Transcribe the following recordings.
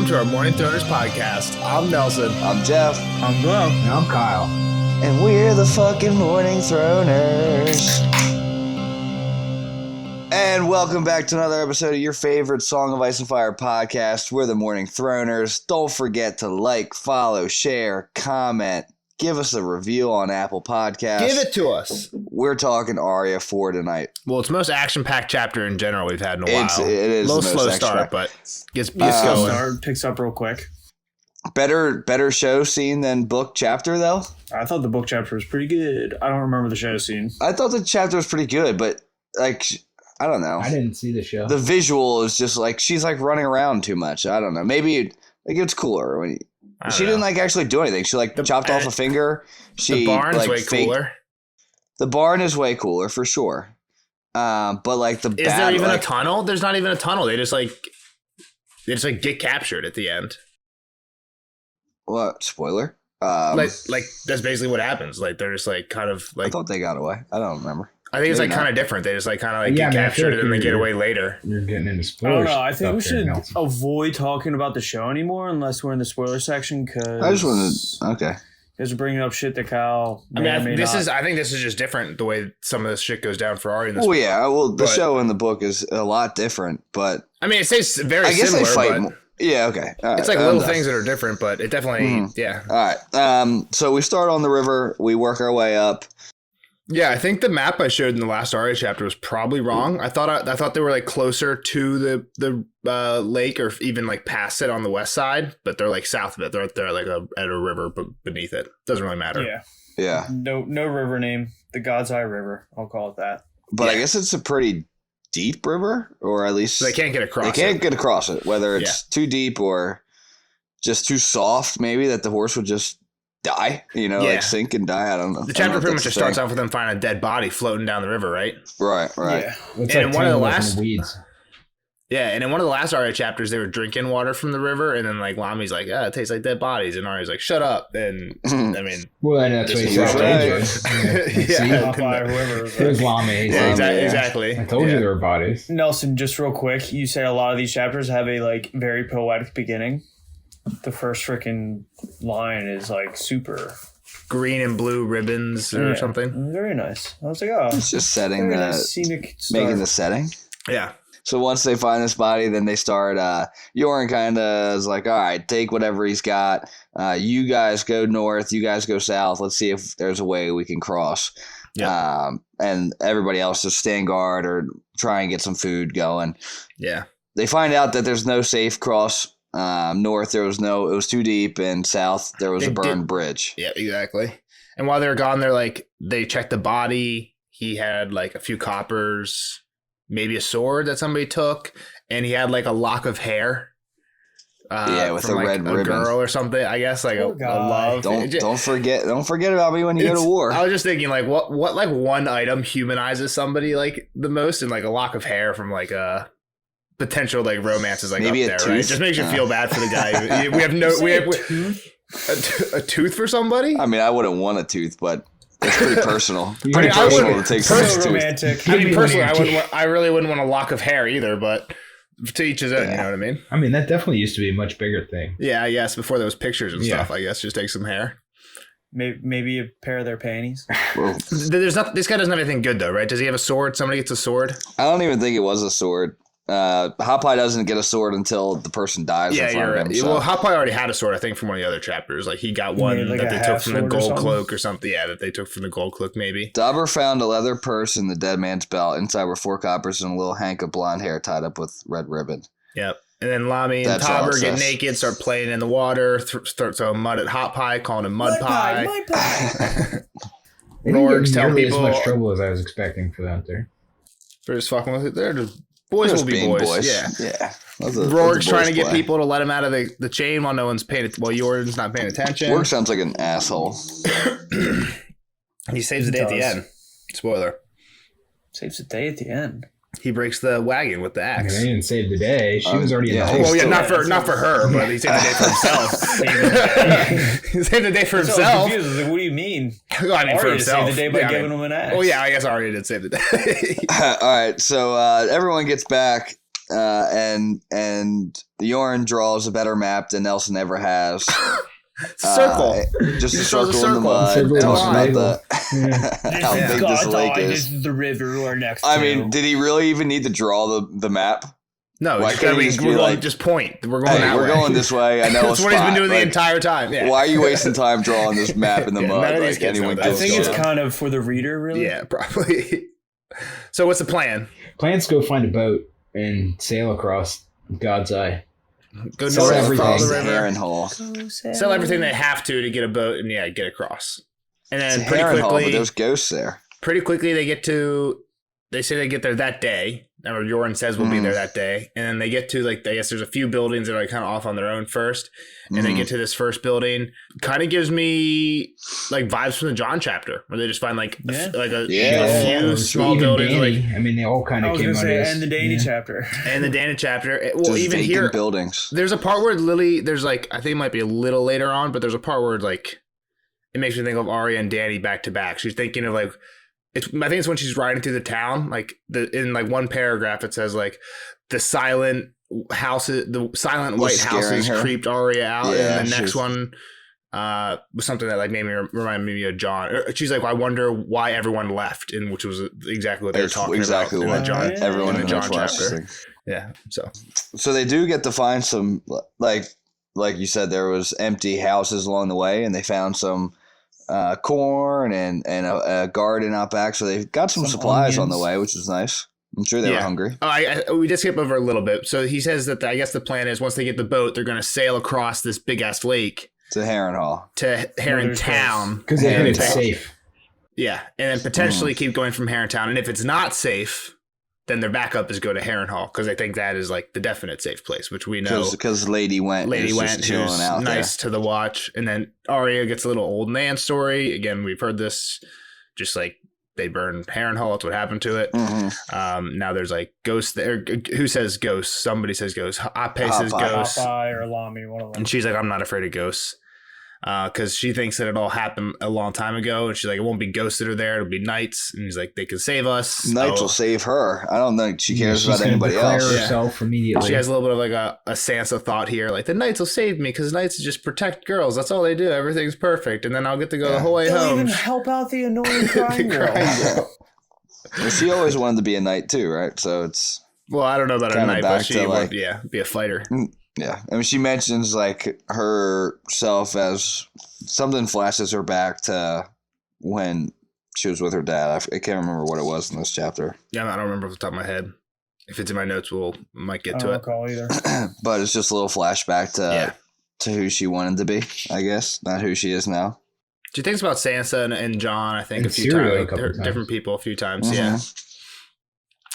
to our Morning Throners podcast. I'm Nelson. I'm Jeff. I'm Glenn. And I'm Kyle. And we're the fucking Morning Throners. And welcome back to another episode of your favorite Song of Ice and Fire podcast. We're the Morning Throners. Don't forget to like, follow, share, comment. Give us a review on Apple Podcasts. Give it to us. We're talking Arya 4 tonight. Well, it's the most action-packed chapter in general we've had in a while. It is a little the most slow action-packed. start, but gets Slow going. start, picks up real quick. Better show scene than book chapter, though? I thought the book chapter was pretty good. I don't remember the show scene. I thought the chapter was pretty good, but, like, I don't know. I didn't see the show. The visual is just, like, she's, like, running around too much. I don't know. Maybe, like, it's cooler when she didn't like actually do anything. She like chopped off a finger. The barn's like, way cooler. The barn is way cooler for sure. But like the is there even a tunnel? There's not even a tunnel. They just get captured at the end. What spoiler? Like that's basically what happens. Like they're just like kind of like. I thought they got away. I don't remember. I think it's like kind of different. They just like kind of like get captured and then they get away later. You're getting into I spoilers. don't know. I think we should avoid talking about the show anymore unless we're in the spoiler section. Because I just wanted okay. Because we're bringing up shit that Kyle. I think this is just different the way some of this shit goes down for Arya. Well, yeah. Well, the show and the book is a lot different, but I mean, it stays very I guess similar. they fight but more. Yeah. Okay. It's like little things that are different, but it definitely yeah. All right. So we start on the river. We work our way up. Yeah, I think the map I showed in the last Arya chapter was probably wrong. I thought they were like closer to the lake or even like past it on the west side, but they're like south of it. They're like at a river beneath it. Doesn't really matter. Yeah. Yeah. No river name. The God's Eye River. I'll call it that. But I guess it's a pretty deep river, or at least So they can't get across. They can't get across it, whether it's too deep or just too soft. Maybe that the horse would just die, like sink and die. I don't know. The chapter pretty much just starts off with them finding a dead body floating down the river, right? Right. Yeah. It's and like in one of the last weeds. Yeah, and in one of the last Arya chapters, they were drinking water from the river, and then like Lami's like, it tastes like dead bodies, and Arya's like, shut up. And I mean, Well, and that's what he said. Yeah. Whoever. It was Lami. Yeah, exactly. I told you there were bodies. Nelson, just real quick, you say a lot of these chapters have a like very poetic beginning. The first freaking line is like super green and blue ribbons or something. Very nice. I was like, oh, it's just setting scenic making the setting. Yeah. So once they find this body, then they start. Yoren kind of is like, all right, take whatever he's got. You guys go north. You guys go south. Let's see if there's a way we can cross. Yeah. And everybody else just stand guard or try and get some food going. Yeah. They find out that there's no safe cross. North it was too deep, and south there was a burned bridge. Yeah, exactly. And while they were gone, they checked the body. He had like a few coppers, maybe a sword that somebody took, and he had like a lock of hair. With from, a red ribbon, girl or something. I guess like a love. Don't forget about me when you go to war. I was just thinking like what like one item humanizes somebody like the most, and like a lock of hair from like a potential like romance is like maybe up there, right? It just makes you feel bad for the guy. We have a tooth for somebody. I mean, I wouldn't want a tooth, but it's pretty personal. Pretty personal to take someone's romantic. I mean, personally, I really wouldn't want a lock of hair either, but to each his own. You know what I mean? I mean, that definitely used to be a much bigger thing. Yeah, I guess before there was pictures and stuff. I guess just take some hair. Maybe a pair of their panties. This guy doesn't have anything good though, right? Does he have a sword? Somebody gets a sword. I don't even think it was a sword. Hot Pie doesn't get a sword until the person dies. Yeah, you're right. So. Well, Hot Pie already had a sword, I think, from one of the other chapters. Like he got one that they took from the gold cloak or something. Yeah, that they took from the gold cloak, maybe. Dauber found a leather purse in the dead man's belt. Inside were 4 coppers and a little hank of blonde hair tied up with red ribbon. Yep. And then Lami and Tauber get naked, start playing in the water, start throwing mud at Hot Pie, calling him Mud Pie. Mud Pie. Rorgs tell people as much trouble as I was expecting for that there. They're just fucking with it. They're just boys will be boys. Yeah. Rorg's trying to get people to let him out of the chain while no one's paying it. While Jordan's not paying attention. Rorg sounds like an asshole. He saves the day at the end. Spoiler. Saves the day at the end. He breaks the wagon with the axe. I mean, he didn't save the day. She was already in the hole. Well, yeah, not for her, but he saved the day for himself. He saved the day for himself. So like, what do you mean? Well, I mean, Arya for himself. saved the day by giving him an axe. Oh, yeah, I guess Arya did save the day. All right, so everyone gets back. and Yoren draws a better map than Nelson ever has. Circle. Just He a draws a circle in the circle. mud. Circle Talks and about how This big is this lake God's eye, is. This is the river we're next I to. mean, did he really even need to draw the map? No, Why just, can't I he mean, just be we're going like, just point. We're going Hey, that we're way. going this way. I know That's a what he's been spot. doing the Like, entire time. Yeah. Why are you wasting time drawing this map in the Yeah, mud? none of these Like kids anyone know I that. think gives it's a- kind of for the reader, really. Yeah, probably. So what's the plan? Plans go find a boat and sail across God's Eye. Go Sell north, everything. follow the the river, Heron Hall. sell everything they have to get a boat, and get across. And It's a then pretty Heron Hall, but quickly, there's ghosts there. they say they get there that day. Or Yoren says we'll be there that day. And then they get to, like, I guess there's a few buildings that are kind of off on their own first. And they get to this first building. Kind of gives me, like, vibes from the John chapter, where they just find, like, a few small Even buildings. Danny, Like, I mean, they all kind I of was came going to under say, this. and the Danny chapter. and the Dana chapter. Well, Just even vacant here, buildings. there's a part where Lily, there's, like, I think it might be a little later on, but there's a part where, like, it makes me think of Arya and Danny back to back. She's thinking of, like, I think it's when she's riding through the town, like in like one paragraph, it says like the silent white houses her. creeped Arya out. Yeah, and the next one was something that like made me remind me of John. She's like, I wonder why everyone left, and which was exactly what they were It's talking exactly about. what in the John, everyone in in the the John chapter. Yeah. So they do get to find some, like you said, there was empty houses along the way, and they found some corn and a garden out back. So they got some supplies on the onions. way, which was nice. I'm sure they were hungry. We just skip over a little bit. So he says that I guess the plan is once they get the boat, they're going to sail across this big ass lake To Heron Hall. to Heron Town. Because they think it's Town. safe. Yeah, and then potentially keep going from Heron Town. And if it's not safe, then their backup is go to Heron Hall because I think that is like the definite safe place, which we know. Because Lady went. Lady is just went, chilling who's out nice to the watch. And then Arya gets a little old man story. Again, we've heard this, just like they burned Heron Hall. That's what happened to it. Mm-hmm. Now there's like ghosts there. Who says ghosts? Somebody says ghosts. Ape says Popeye. ghosts. Popeye or Lami, one of them. And she's like, I'm not afraid of ghosts. Because she thinks that it all happened a long time ago. And she's like, it won't be ghosts that are there. It'll be knights. And he's like, they can save us. Knights Oh. will save her. I don't think she cares She's about gonna anybody declare else. herself immediately. She has a little bit of like a Sansa thought here. Like, the knights will save me because knights just protect girls. That's all they do. Everything's perfect. And then I'll get to go the whole way They'll home. even help out the annoying crying girl. Well, she always wanted to be a knight too, right? So it's Well, I don't know about a Kinda knight, back but she to, would, like- be a fighter. yeah. I mean, she mentions like herself as something flashes her back to when she was with her dad. I can't remember what it was in this chapter, Yeah, I don't remember off the top of my head. If it's in my notes, might I get don't to it. recall either. but it's just a little flashback to who she wanted to be. I guess not who she is now. She thinks about Sansa and John, I think, And a few Syria times. a Like, couple they're times. different people a few times, Mhm. yeah.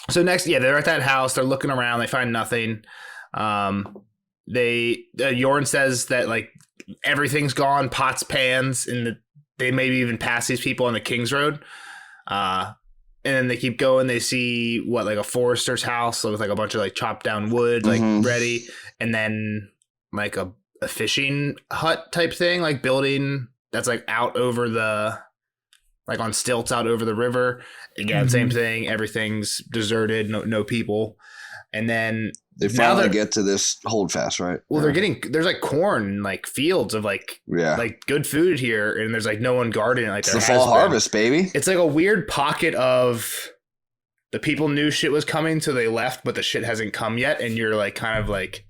So next, they're at that house. They're looking around. They find nothing. Yoren says that like everything's gone, pots, pans, and they maybe even pass these people on the King's Road. And then they keep going. They see like a forester's house with like a bunch of like chopped down wood, like Mhm. ready, and then like a fishing hut type thing, like building that's like out over the like on stilts out over the river. Again, same thing. Everything's deserted, no people. And then They now finally they're- get to this holdfast, right? they're getting there's like corn and like fields of like good food here, and there's like no one guarding it. Like it's there the has fall been. harvest, baby. It's like a weird pocket of the people knew shit was coming, so they left, but the shit hasn't come yet, and you're like kind of like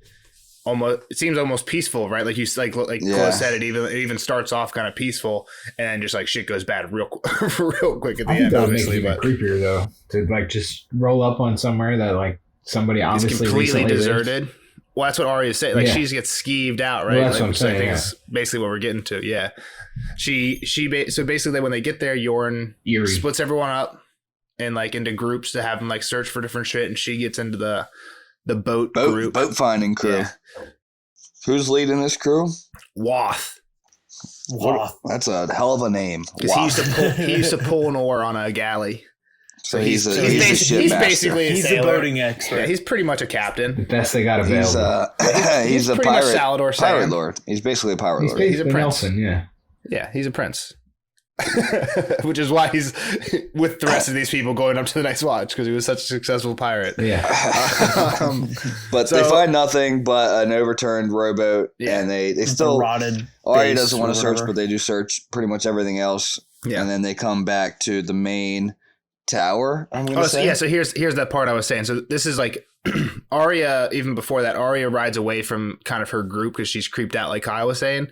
almost. It seems almost peaceful, right? Like you like Yeah. Chloe said, it even starts off kind of peaceful, and then just like shit goes bad real real quick at the I think end. that would make it Obviously, even but creepier though to like just roll up on somewhere that like somebody it's obviously completely recently deserted. Well, that's what Arya said. Like Yeah. she gets skeeved out, right? Well, that's like, what I'm which saying, I think yeah. is basically what we're getting to. Yeah, so basically when they get there, Yoren Eerie. splits everyone up and like into groups to have them like search for different shit, and she gets into the boat group. Boat finding crew. Yeah. Who's leading this crew? Wath. Wath. That's a hell of a name. Because he used to pull an oar on a galley. So he's a he's ship master. basically a He's a sailor. boating expert. Yeah, he's pretty much a captain. The best they got available. He's a pretty much pirate. Salador Pirate Sand. lord. He's basically a pirate He's lord. a basically prince. Nelson, yeah. Yeah, he's a prince. Which is why he's with the rest of these people going up to the next watch, because he was such a successful pirate. Yeah. But they find nothing but an overturned rowboat, and they still rotted. Arya doesn't want to search, but they do search pretty much everything else. Yeah. And then they come back to the main tower. I'm gonna say. So here's that part I was saying. So this is like Arya. Even before that, Arya rides away from kind of her group because she's creeped out, like Kyle was saying.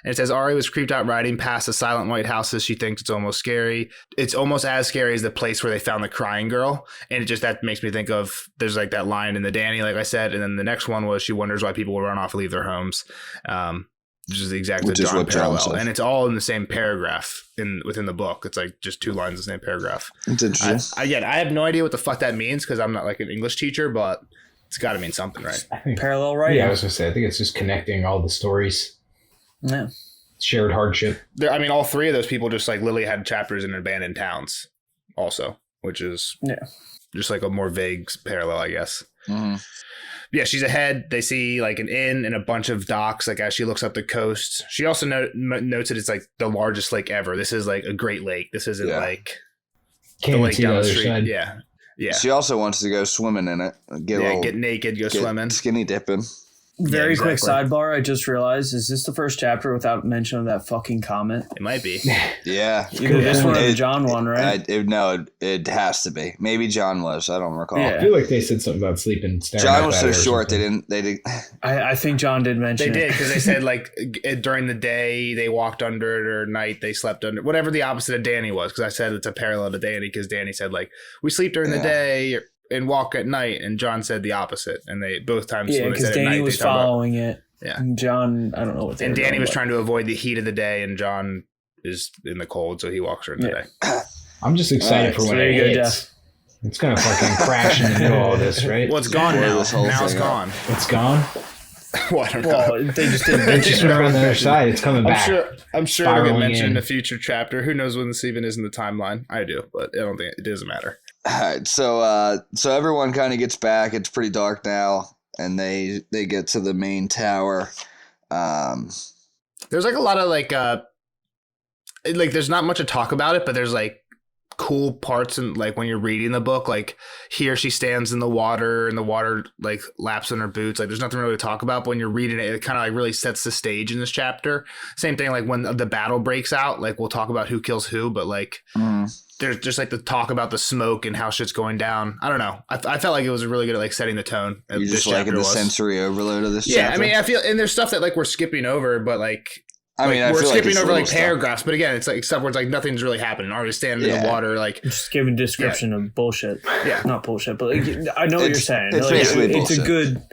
And it says Arya was creeped out riding past the silent white houses. She thinks it's almost scary. It's almost as scary as the place where they found the crying girl. And it just, that makes me think of, there's like that line in the Dany, like I said. And then the next one was she wonders why people will run off and leave their homes. Which is the exact John parallel. And it's all in the same paragraph within the book. It's like just 2 lines in the same paragraph. It's interesting. I have no idea what the fuck that means because I'm not like an English teacher, but it's got to mean something, right? Parallel writing. Yeah, I was going to say, I think it's just connecting all the stories. Yeah. Shared hardship. All 3 of those people just like Lily had chapters in abandoned towns also, which is just like a more vague parallel, I guess. Mm-hmm. Yeah, she's ahead. They see like an inn and a bunch of docks. Like as she looks up the coast, she also notes that it's like the largest lake ever. This is like a great lake. This isn't like the lake down the street. Side. Yeah. She also wants to go swimming in it. Get naked, go swimming, skinny dipping. Very quick sidebar. I just realized: is this the first chapter without mention of that fucking comment? It might be. Yeah, either this one or the John one, right? It has to be. Maybe John was. I don't recall. Yeah. I feel like they said something about sleeping. John was so short they didn't. I think John did mention. They did because they said like during the day they walked under it, or night they slept under. Whatever the opposite of Dany was, because I said it's a parallel to Dany because Dany said like we sleep during the day and walk at night, and John said the opposite, and they both times because Dany was following it. Yeah, and John, I don't know what. And Dany was trying to avoid the heat of the day, and John is in the cold, so he walks during the day. I'm just excited for when it hits. It's gonna fucking crash in the middle of all this, right? Well, it's gone now. Now it's gone. It's gone. Well, I don't know. They just didn't. It's just around the other side. It's coming back. I'm sure it'll get mentioned in a future chapter. Who knows when this even is in the timeline? I do, but I don't think it doesn't matter. All right, so everyone kind of gets back. It's pretty dark now, and they get to the main tower. There's like a lot of like there's not much to talk about it, but there's like cool parts and like when you're reading the book, like here she stands in the water and the water like laps on her boots. Like there's nothing really to talk about, but when you're reading it, it kind of like really sets the stage in this chapter. Same thing like when the battle breaks out, like we'll talk about who kills who, but like there's just like the talk about the smoke and how shit's going down. I don't know. I felt like it was really good at like setting the tone. You just like the sensory overload of this chapter? Yeah, I mean, I feel, and there's stuff that like we're skipping over, but like we're feel skipping like over like paragraphs, but again, it's like stuff where it's like nothing's really happening. Already standing in the water, like just giving description of bullshit. Yeah, not bullshit, but like, I know what you're saying. It's like, basically it's bullshit. A good.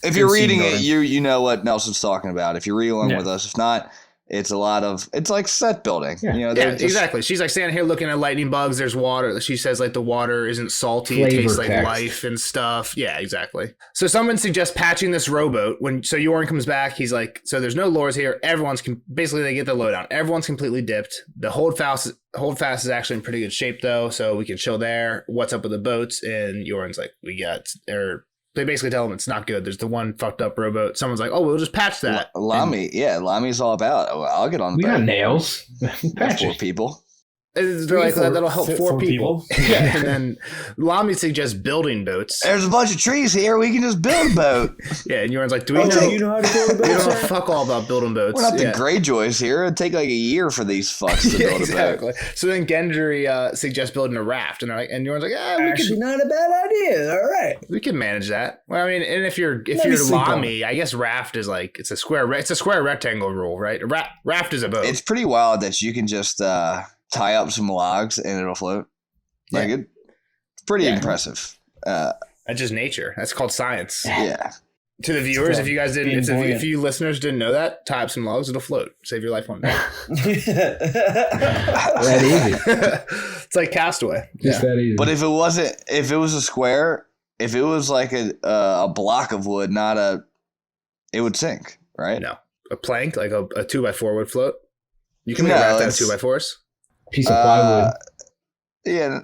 If you're reading it, you know what Nelson's talking about. If you're reading along with us, if not, it's like set building. Yeah, you know, exactly. She's like standing here looking at lightning bugs. There's water. She says like the water isn't salty. It tastes like life and stuff. Yeah, exactly. So someone suggests patching this rowboat. So Yoren comes back. He's like, so there's no lures here. Basically they get the lowdown. Everyone's completely dipped. The holdfast is actually in pretty good shape though, so we can chill there. What's up with the boats? And Yoren's like, they basically tell him it's not good. There's the one fucked up rowboat. Someone's like, oh, we'll just patch that. Lami's all about it. I'll get on the boat. We got nails. That's 4 people. They're like, that'll help 4 people. Yeah. And then Lami suggests building boats. There's a bunch of trees here. We can just build a boat. Yeah, and Yoren's like, do we know? You know how to build a boat? We don't know fuck all about building boats. We're not the Greyjoys here. It'd take like a year for these fucks to build a boat. So then Gendry suggests building a raft, and they're like, and Yoren's like, actually not a bad idea. All right, we can manage that. Well, I mean, and if you're Lami, I guess raft is like it's a square rectangle rule, right? Raft is a boat. It's pretty wild that you can just tie up some logs and it'll float. Like it's pretty impressive. That's just nature. That's called science. Yeah. To the viewers, if you guys didn't, if you listeners didn't know that, tie up some logs, it'll float. Save your life one day. That easy. It's like Castaway. Just that easy. But if it was a square, if it was like a block of wood, it would sink, right? No, a plank like a 2x4 would float. You can make a raft out of 2x4s. Piece of plywood. Yeah.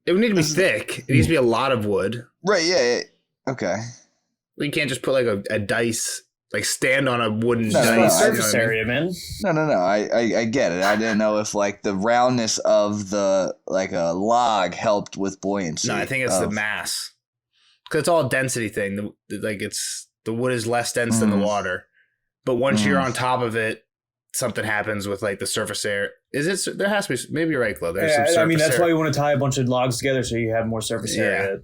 It would need to be thick. It needs to be a lot of wood. Right. Yeah. Okay. You can't just put like a dice, like stand on a wooden No, dice. no, Surface you know what I mean? area, man. No. I get it. I didn't know if like the roundness of the like a log helped with buoyancy. No, I think it's the mass. Because it's all a density thing. Like the wood is less dense than the water. But once you're on top of it, something happens with like the surface area. Is it? There has to be. Maybe you're right, Chloe. There's some surface I mean, that's area. why you want to tie a bunch of logs together so you have more surface area.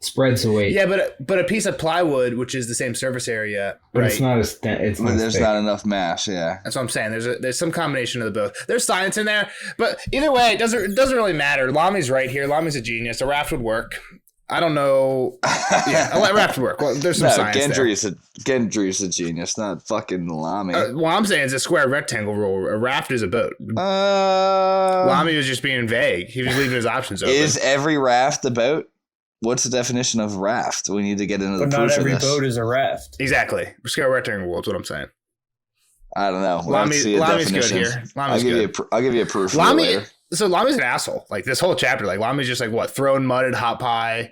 Spreads the weight. Yeah, but a piece of plywood, which is the same surface area, But right? it's not as it's But not there's thick. not enough mass. Yeah. That's what I'm saying. There's some combination of the both. There's science in there, but either way, it doesn't really matter. Lami's right here. Lami's a genius. A raft would work. I don't know. Yeah, a raft would work. Well, there's some science there. Gendry's a genius, not fucking Lami. Well, I'm saying it's a square rectangle rule. A raft is a boat. Lami was just being vague. He was leaving his options open. Is every raft a boat? What's the definition of raft? We need to get into the But proof not of every this. boat is a raft. Exactly. Square rectangle rule is what I'm saying. I don't know. Lami's good definition. here. I'll Lami's give good. I'll give you a proof. Lami, later. so Lami's an asshole. Like this whole chapter, like Lami's just like what, throwing mud at hot pie,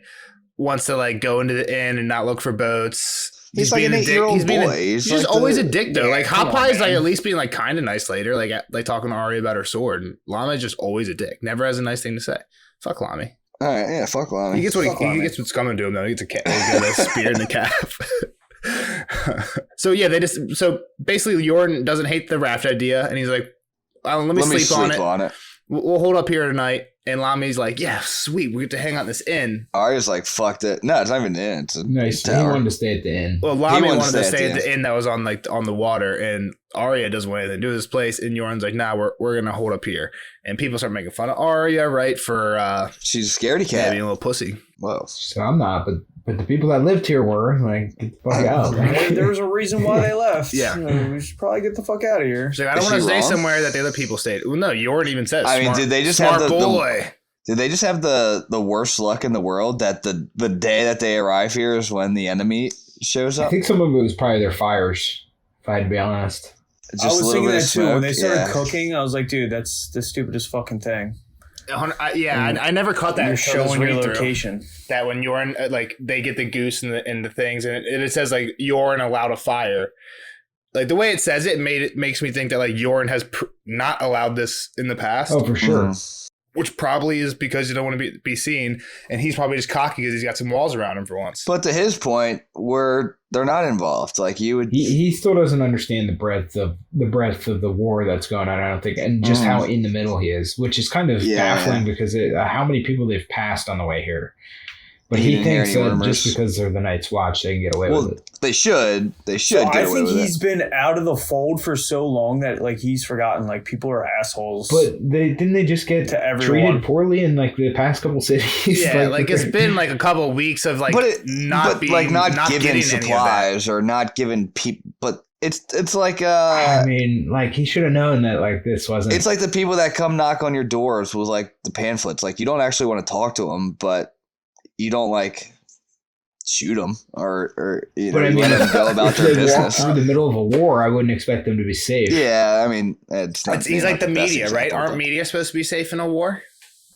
wants to like go into the inn and not look for boats. He's like an 8-year-old boy. He's like just always a dick though. Yeah, Like hot come pie on, is like man. at least being like kind of nice later, like talking to Arya about her sword. And Lami's just always a dick. Never has a nice thing to say. Fuck Lami. All right, yeah, fuck Lami. He gets what Fuck he Lami. gets what's coming to him though. He gets a spear in the calf. So yeah, so basically Jordan doesn't hate the raft idea, and he's like, let me sleep on it. We'll hold up here tonight. And Lami's like, yeah, sweet. We get to hang out in this inn. Arya's like, fuck it. No, it's not even an inn. It's a Nice. He tower. wanted to stay at the inn. Well, Lami wanted to stay at the the inn that was on the water, and Arya doesn't want anything to do with this place. And Jordan's like, nah, we're gonna hold up here. And people start making fun of Arya, right? For She's a scaredy yeah, cat. being a little pussy. Whoa. So I'm not, but the people that lived here were like, get the fuck out. There was a reason why they left. Yeah. We should probably get the fuck out of here. She's like, I don't Is want to she stay wrong? somewhere that the other people stayed. Well, no, Jordan even says. I mean, smart, did they just smart have the boy? Did they just have the worst luck in the world that the day that they arrive here is when the enemy shows I up? think some of it was probably their fires, if I had to be honest. Just I was a little thinking bit that of too. When smoke, they started yeah. cooking, I was like, dude, that's the stupidest fucking thing. I never caught that. You're until this showing your read-through. location. That when Jordan, like, they get the goose and the things, and it says like Jordan allowed a fire. Like the way it says it makes me think that like Jordan has not allowed this in the past. Oh, for sure. Mhm. Which probably is because you don't want to be seen, and he's probably just cocky because he's got some walls around him for once. But to his point, they're not involved. Like you would. He still doesn't understand the breadth of the war that's going on, I don't think, and just how in the middle he is, which is kind of baffling because how many people they've passed on the way here. But he didn't hear thinks any that rumors. just because they're the Night's Watch, they can get away with it. They should. They should So get I away think with he's it. been out of the fold for so long that like he's forgotten like people are assholes. But didn't they just get To everyone. treated poorly in like the past couple cities? Yeah, like it's been like a couple of weeks of like not giving getting supplies or not giving people. But it's like I mean, like he should have known that like this wasn't. it's like the people that come knock on your doors with like the pamphlets. Like you don't actually want to talk to them, but you don't like shoot them or you know, But I you mean, let them go about if their they walk business. through the middle of a war, I wouldn't expect them to be safe. Yeah, I mean, it's not, He's like the best media, right? example, Aren't but- media supposed to be safe in a war?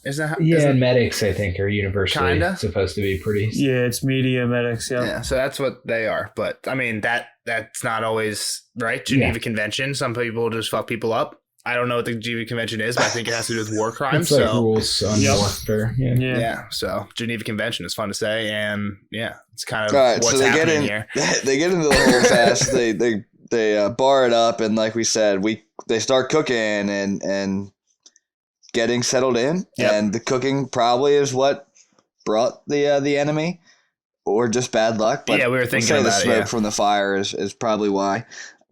Isn't that? Yeah, isn't- and medics, I think, are universally Kinda. supposed to be pretty. yeah, it's media medics. Yeah. Yeah, so that's what they are. But I mean that's not always right. Geneva Convention. Some people just fuck people up. I don't know what the Geneva Convention is, but I think it has to do with war crimes. It's like So rules on Yep. warfare. Yeah. yeah, so Geneva Convention is fun to say, and yeah, it's kind of All right, what's so they get happening in. here. They get into the whole fast. They bar it up, and like we said, they start cooking and getting settled in, Yep. and the cooking probably is what brought the enemy, or just bad luck. But Yeah, we were we'll thinking say the about it, smoke yeah. from the fire is probably why.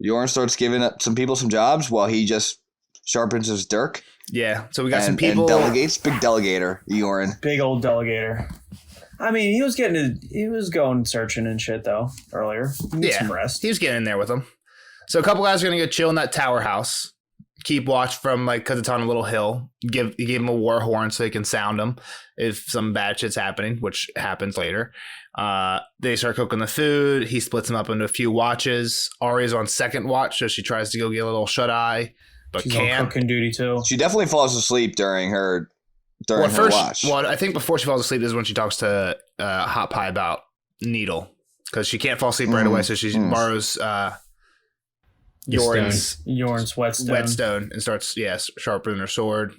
Jorn starts giving up some people some jobs while he just sharpens his dirk Yeah, so we got some and people. delegates. Big delegator, Jorn. Big old delegator. I mean, he was going searching and shit though earlier. He needs some rest. He was getting in there with them. So a couple guys are gonna go chill in that tower house. Keep watch from like because it's on a little hill. Give him a war horn so they can sound him if some bad shit's happening, which happens later. They start cooking the food. He splits them up into a few watches. Arya's on second watch, so she tries to go get a little shut eye, but She's on can't. cooking duty too. She definitely falls asleep during her Well, watch. I think before she falls asleep is when she talks to Hot Pie about Needle. because she can't fall asleep right away. So she borrows Yorn's whetstone and starts sharpening her sword.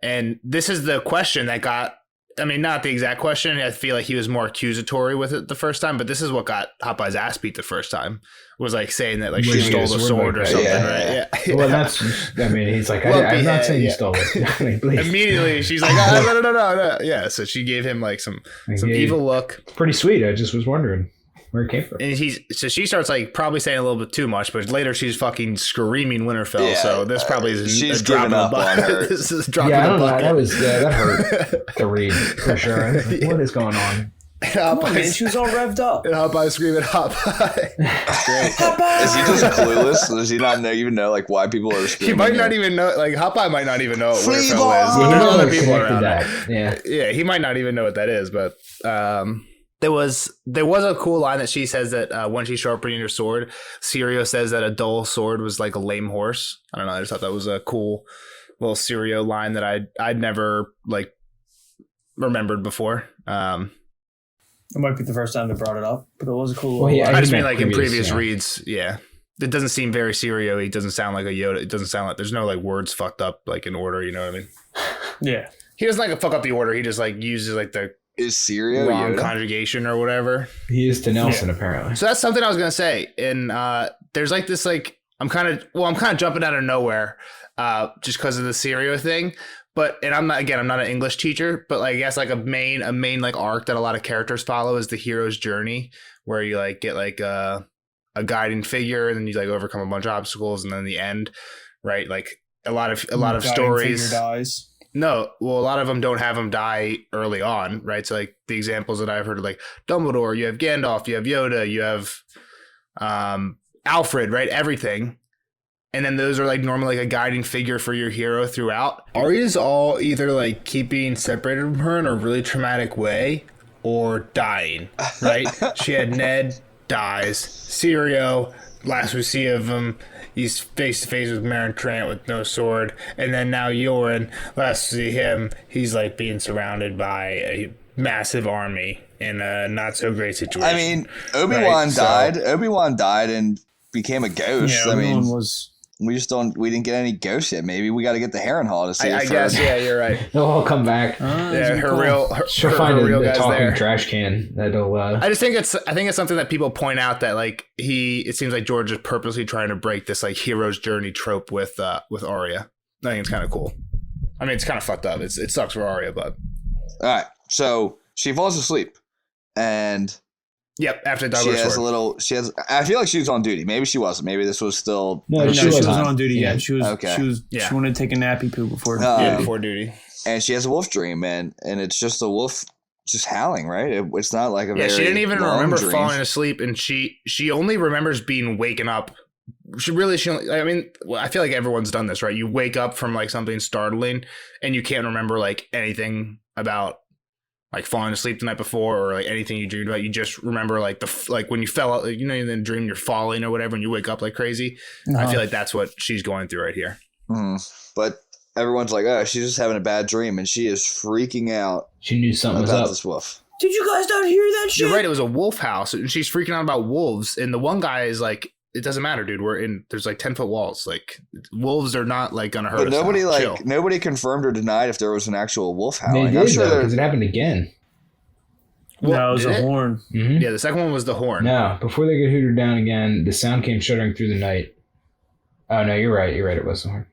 And this is the question that got. I mean, not the exact question. I feel like he was more accusatory with it the first time, but this is what got Hot-Eye's ass beat the first time. Was like saying that like she stole the sword or something, right? Yeah. Well, that's. I mean, he's like, I'm not saying you stole it. I mean, please. Immediately, she's like, no. Yeah, so she gave him like some evil look. Pretty sweet. I just was wondering where it came from. And she starts like probably saying a little bit too much, but later she's fucking screaming Winterfell. Yeah, so this probably is a drop in the bucket. This is a drop in the bucket. That hurt to read for sure. Like, what is going on? Man, she was all revved up. And Hot-Eye screaming, Hot-Eye. That's great. Hot-Eye! Is he just clueless? Does he not even know like why people are screaming? He might not even know. Like Hot-Eye might not even know what Winterfell is. Yeah, There's other people around. Yeah, he might not even know what that is. But there was a cool line that she says that when she's sharpening her sword, Syrio says that a dull sword was like a lame horse. I don't know. I just thought that was a cool little Syrio line that I'd never like remembered before. It might be the first time they brought it up, but it was a cool. Well, I just mean like in previous reads, yeah. It doesn't seem very Syrio. He doesn't sound like a Yoda. It doesn't sound like there's no like words fucked up like in order. You know what I mean? Yeah. He doesn't like fuck up the order. He just like uses like the is Syrio wrong conjugation or whatever. He is to Nelson apparently. So that's something I was gonna say. And there's like this like I'm kind of jumping out of nowhere just because of the Syrio thing. But I'm not an English teacher, but like I guess like a main like arc that a lot of characters follow is the hero's journey, where you like get like a guiding figure and then you like overcome a bunch of obstacles and then the end, right? Like a lot of stories. Figure dies. No, well, a lot of them don't have them die early on, right? So like the examples that I've heard are like Dumbledore, you have Gandalf, you have Yoda, you have Alfred, right? Everything. And then those are like normally like a guiding figure for your hero throughout. Arya's all either like keeping separated from her in a really traumatic way or dying, right? She had Ned dies. Syrio, last we see of him, he's face to face with Meryn Trant with no sword. And then now Yoren, last we see him, he's like being surrounded by a massive army in a not so great situation. I mean, Obi-Wan died. Obi-Wan died and became a ghost. Yeah, I mean, we didn't get any ghosts yet. Maybe we got to get the Harrenhal to see it I guess, yeah, you're right. They'll all come back. Yeah, she'll find a talking there. Trash can that'll. I just think it's something that people point out that like it seems like George is purposely trying to break this like hero's journey trope with Arya. I think it's kind of cool. I mean, it's kind of fucked up. It sucks for Arya, but all right. So she falls asleep, and. Yep, after she has I feel like she was on duty. Maybe she wasn't. Maybe this was still. No, she wasn't on duty yet. She was. Okay. She wanted to take a nappy poo before. Before duty. And she has a wolf dream, and it's just a wolf just howling. Right. It's not like a very. She didn't even remember dream. Falling asleep, and she only remembers being waken up. I mean, I feel like everyone's done this, right? You wake up from like something startling, and you can't remember like anything about. Like falling asleep the night before, or like anything you dreamed about, you just remember like like when you fell out, you know, in the dream you're falling or whatever, and you wake up like crazy. I feel like that's what she's going through right here. But everyone's like, "Oh, she's just having a bad dream," and she is freaking out. She knew something was up. This wolf. Did you guys not hear that shit? You're right. It was a wolf house, and she's freaking out about wolves. And the one guy is like, "It doesn't matter, dude. There's like 10-foot walls. Like wolves are not like gonna hurt us." But nobody confirmed or denied if there was an actual wolf howling. They did, because it happened again. No, it was a horn. Mm-hmm. Yeah, the second one was the horn. No, before they get hooted down again, the sound came shuddering through the night. Oh no, you're right. It was the horn.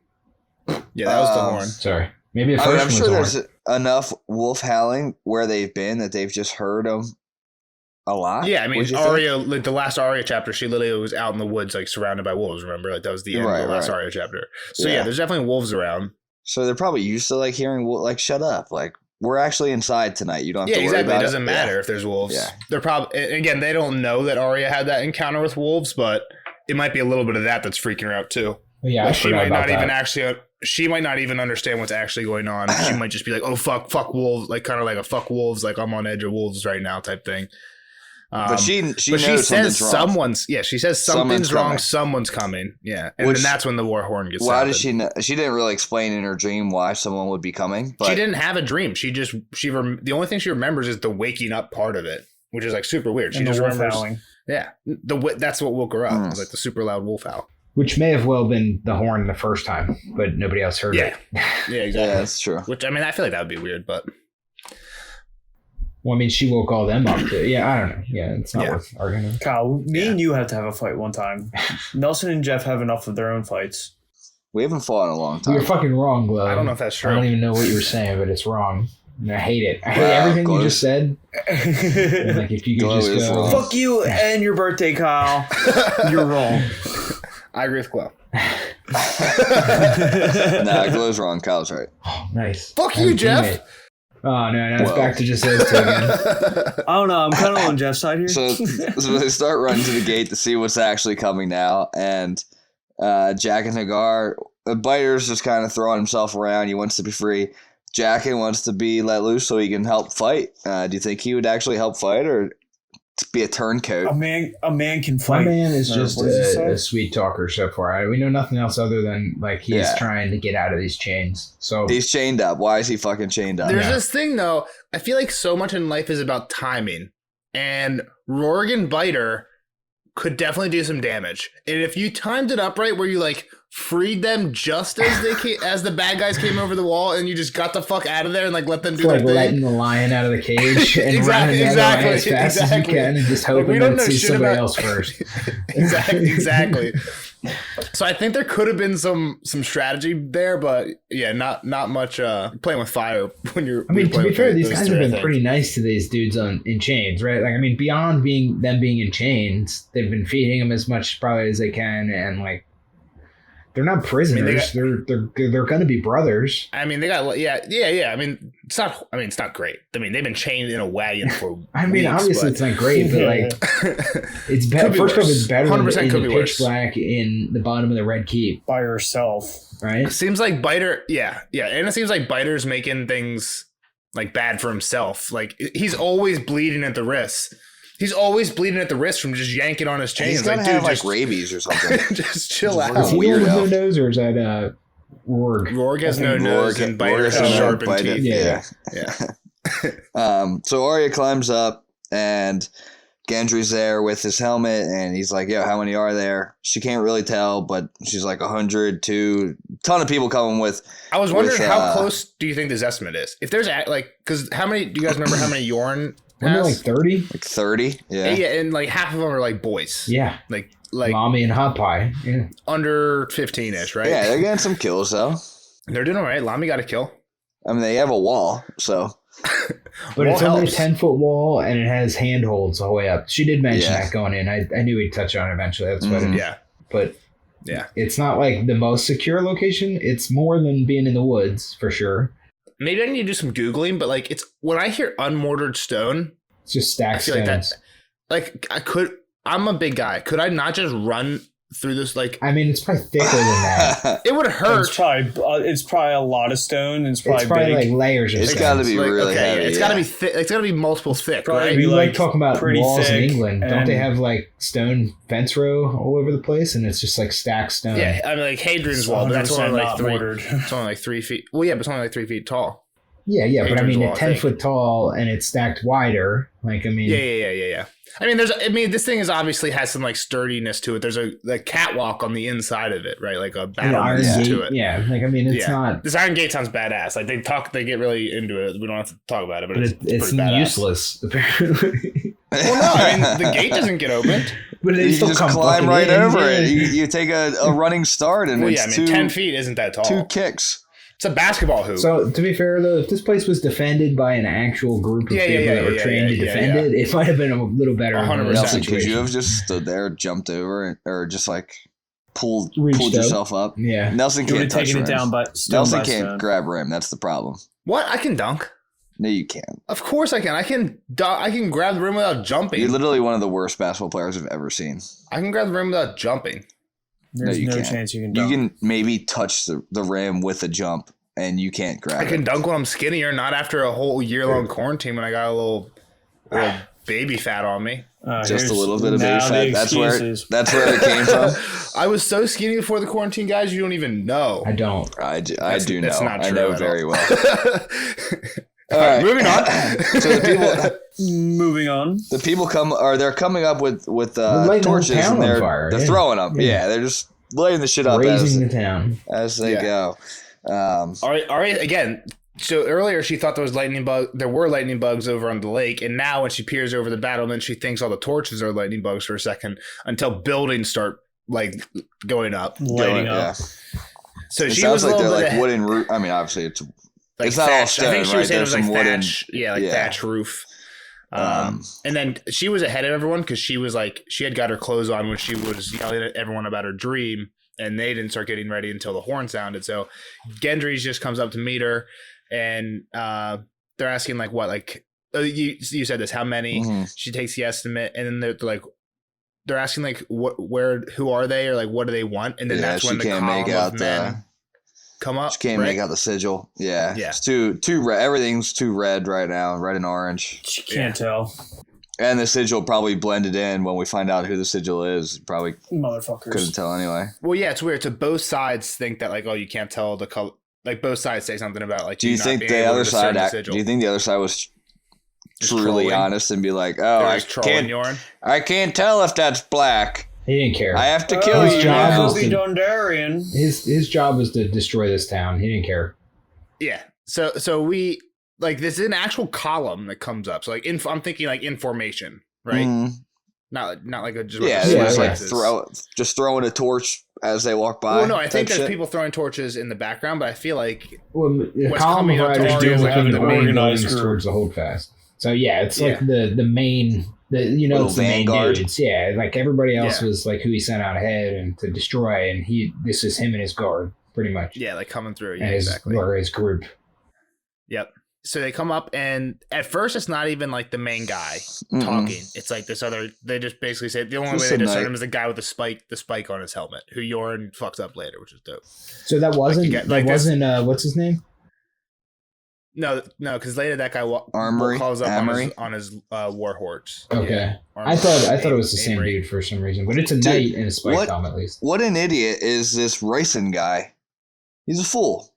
Yeah, that was the horn. Sorry, maybe the first one was the horn. I'm sure there's enough wolf howling where they've been that they've just heard them a lot. Yeah, I mean, Arya, like the last Arya chapter, she literally was out in the woods, like surrounded by wolves. Remember, like that was the end of the last Arya chapter. So yeah, there's definitely wolves around. So they're probably used to like hearing like shut up, like. We're actually inside tonight. You don't have to worry about it. It doesn't matter if there's wolves. Yeah. They're probably, again, they don't know that Arya had that encounter with wolves, but it might be a little bit of that that's freaking her out too. Yeah, like she might not even she might not even understand what's actually going on. She might just be like, oh, fuck wolves. Like kind of like a fuck wolves. Like I'm on edge of wolves right now type thing. But she says something's wrong. Someone's coming. Yeah, and then that's when the war horn gets. Why does she know? She didn't really explain in her dream why someone would be coming. But she didn't have a dream. The only thing she remembers is the waking up part of it. which is like super weird. She And just the wolf remembers. howling. Yeah, that's what woke her up. It was like the super loud wolf howl. Which may have well been the horn the first time, but nobody else heard it. Yeah, exactly. Yeah, that's true. Which I mean, I feel like that would be weird, but Well, I mean, she woke all them up. Yeah, I don't know. Yeah, it's not worth arguing. Kyle, me and you have to have a fight one time. Nelson and Jeff have enough of their own fights. We haven't fought in a long time. You're fucking wrong, Glow. I don't know if that's true. I don't even know what you were saying, but it's wrong. And I hate it. I hate everything you just said. And, like, if you could Glow just is go, wrong. Fuck you and your birthday, Kyle. You're wrong. I agree with Glow. Nah, Glow's wrong. Kyle's right. oh, nice. Fuck Have you, a Jeff. teammate. Oh, no, it's Whoa. back to just those two again. I don't know. I'm kind of on Jeff's side here. So they start running to the gate to see what's actually coming now, and Jack and Hagar, Biter's just kind of throwing himself around. He wants to be free. Jackin wants to be let loose so he can help fight. Do you think he would actually help fight, or be a turncoat? a man can My fight. man is Or just what does it say? a sweet talker so far. We know nothing else other than, like, he's trying to get out of these chains. So He's chained up. Why is he fucking chained up? There's this thing though. I feel like so much in life is about timing, and Rorgan Biter could definitely do some damage. And if you timed it up right, where you like freed them just as they as the bad guys came over the wall, and you just got the fuck out of there and like let them do it's like their thing. letting the lion out of the cage and Exactly, running exactly, as fast as you can and just Like, we hoping don't that know it sees shit somebody about- else first. exactly. So I think there could have been some strategy there, but yeah, not much playing with fire when you're. I mean, to playing be with fair, these those guys three, have I been think. pretty nice to these dudes in chains, right? Like, I mean, beyond them being in chains, they've been feeding them as much probably as they can, and like, they're not prisoners. They're going to be brothers. I mean, they got yeah. I mean, it's not great. I mean, they've been chained in a wagon for. I mean, weeks, obviously but- it's not great, but like, it's better. Could be First off, worse. it's better than 100% in could the be pitch worse. black in the bottom of the Red Keep, by herself. right? Seems like Biter, yeah, and it seems like Biter's making things like bad for himself. Like he's always bleeding at the wrist. He's always bleeding at the wrist from just yanking on his chains. He's gotta like, have dude, like rabies or something. just chill Is out. Is he the one with no Weirdo. nose, or is that Rorg? Rorg has no nose and Biter has Rorg sharpened bite it, teeth. Yeah. Yeah. So Arya climbs up, and Gendry's there with his helmet, and he's like, "Yo, how many are there?" She can't really tell, but she's like 100, 2, ton of people coming with. I was wondering With, how close do you think this estimate is? If there's like, because how many? Do you guys remember how many Yorn Wasn't it like has? 30? Like 30, Yeah, and like half of them are like boys. Yeah. Like Mommy and Hot Pie. Yeah. under 15-ish, right? Yeah, they're getting some kills though. They're doing all right. Lami got a kill. I mean, they have a wall, so But Wall it's only a helps. 10-foot wall, and it has handholds all the way up. She did mention Yeah. that going in. I knew we'd touch on it eventually. That's what Mhm. it, Yeah. but Yeah. it's not like the most secure location. It's more than being in the woods, for sure. Maybe I need to do some Googling, but like it's when I hear unmortared stone, It's just I stacked feel like stones. that. Like I'm a big guy. Could I not just run through this? Like I mean, it's probably thicker than that. it would hurt. It's probably a lot of stone. And it's probably, It's probably big. like layers of It's stones. gotta be Like, really okay, heavy. it's yeah. gotta be thick. It's gotta be multiple thick, Probably right? be You like like talking about pretty walls in thick England. Don't they and- have like stone fence row all over the place, and it's just like stacked stone? Yeah, I mean like Hadrian's It's wall, but that's 100% only like not 3. mortared. It's only like 3 feet. Well, yeah, but it's only like 3 feet tall. yeah, but I Hadrian's mean, wall, I at 10 think. foot tall and it's stacked wider. Like, I mean, Yeah. I mean, this thing is obviously has some like sturdiness to it. There's a catwalk on the inside of it, right? Like a an battle iron to gate. it. Yeah, like I mean, it's Yeah. not. This Iron Gate sounds badass. Like they get really into it. We don't have to talk about it, but But it's it's pretty badass. useless, apparently. Well, no, I mean the gate doesn't get opened. But they You still just come climb fucking right in, over yeah. it. You take a running start, and Well, yeah, it's I mean 10 two feet isn't that tall. 2 kicks. It's a basketball hoop. So to be fair, though, if this place was defended by an actual group of Yeah, people that were trained to defend it, it might have been a little better. than 100%. this Nelson, could situation. you have just stood there, jumped over, or just like pulled Reached up. yourself up? Yeah. Nelson You would can't have touch taken it rim. down by stone Nelson by can't stone. grab rim. That's the problem. What? I can dunk. No, you can't. Of course I can. I can grab the rim without jumping. You're literally one of the worst basketball players I've ever seen. I can grab the rim without jumping. There's you no can't. chance you can You dunk. can maybe touch the rim with a jump, and you can't grab I can it. dunk when I'm skinnier, not after a whole year-long quarantine when I got a little baby fat on me. Just a Here's- little bit of now baby the fat. excuses. That's where it came from. I was so skinny before the quarantine, guys. You don't even know. I don't. I do That's know. not I true know at very all. well. All right, moving on. So the people, Moving on. the people they're coming up with lighting the torches town and on they're fire, throwing them. Yeah, they're just lighting the shit up Raising the town. as they go. Arya, again. So earlier she thought there were lightning bugs over on the lake, and now when she peers over the battlement, she thinks all the torches are lightning bugs for a second until buildings start like going up, Lighting up. Yeah. So It she sounds was a like little they're bit like wooden roof. I mean, obviously it's like not all thatch. stone, I think she right? was saying it There's was like some wooden, thatch, thatch roof. Um, And then she was ahead of everyone because she was like she had got her clothes on when she was yelling at everyone about her dream, and they didn't start getting ready until the horn sounded. So Gendry just comes up to meet her, and they're asking like what, like you said this, how many? mhm. She takes the estimate, and then they're asking like who are they, or like what do they want, and then Yeah, that's when she the can't column make out of men come up. She can't right? make out the sigil. Yeah. Yeah. It's too red. Everything's too red right now, red and orange. She can't tell. And the sigil probably blended in when we find out who the sigil is. Probably Motherfuckers. couldn't tell anyway. Well, yeah, it's weird. So both sides think that like, oh, you can't tell the color. Like both sides say something about like. Do you not think being the able other to discern side? the sigil. Do you think the other side was Just truly trolling? honest and be like, They're "Oh, I just trolling can't, Yoren? I can't tell if that's black. He didn't care. I have to kill His you." job now." was Be to- Dondarrion. His job was to destroy this town. He didn't care. Yeah. So we like this is an actual column that comes up. So like I'm thinking like in formation, right? Mhm. Not like a just Yeah, bunch of it's yeah. like slices. throwing a torch as they walk by. Well, no, I think type there's shit. people throwing torches in the background, but I feel like Well, the What's column coming of up to riders Arya do is look having the an main organized buildings group. towards the holdfast. So yeah, it's like Yeah. the main it's the Vanguard. main dudes. Yeah, like everybody else Yeah. was like who he sent out ahead and to destroy, and this is him and his guard pretty much. yeah, like coming through. Yeah, and exactly. or his group. Yep. So they come up, and at first it's not even like the main guy Mm-mm. talking. It's like this other. They just basically say the only Just way a they discern knight. him is the guy with the spike on his helmet, who Yoren fucks up later, which is dope. So that wasn't you get- like this- what's his name? No, because later that guy Armory? calls up Amory? on his war horse. Okay, Yeah. I thought it was the same Amory. dude for some reason, but it's a Dude, knight in a spike what- helmet at least. What an idiot is this Ricin guy? He's a fool.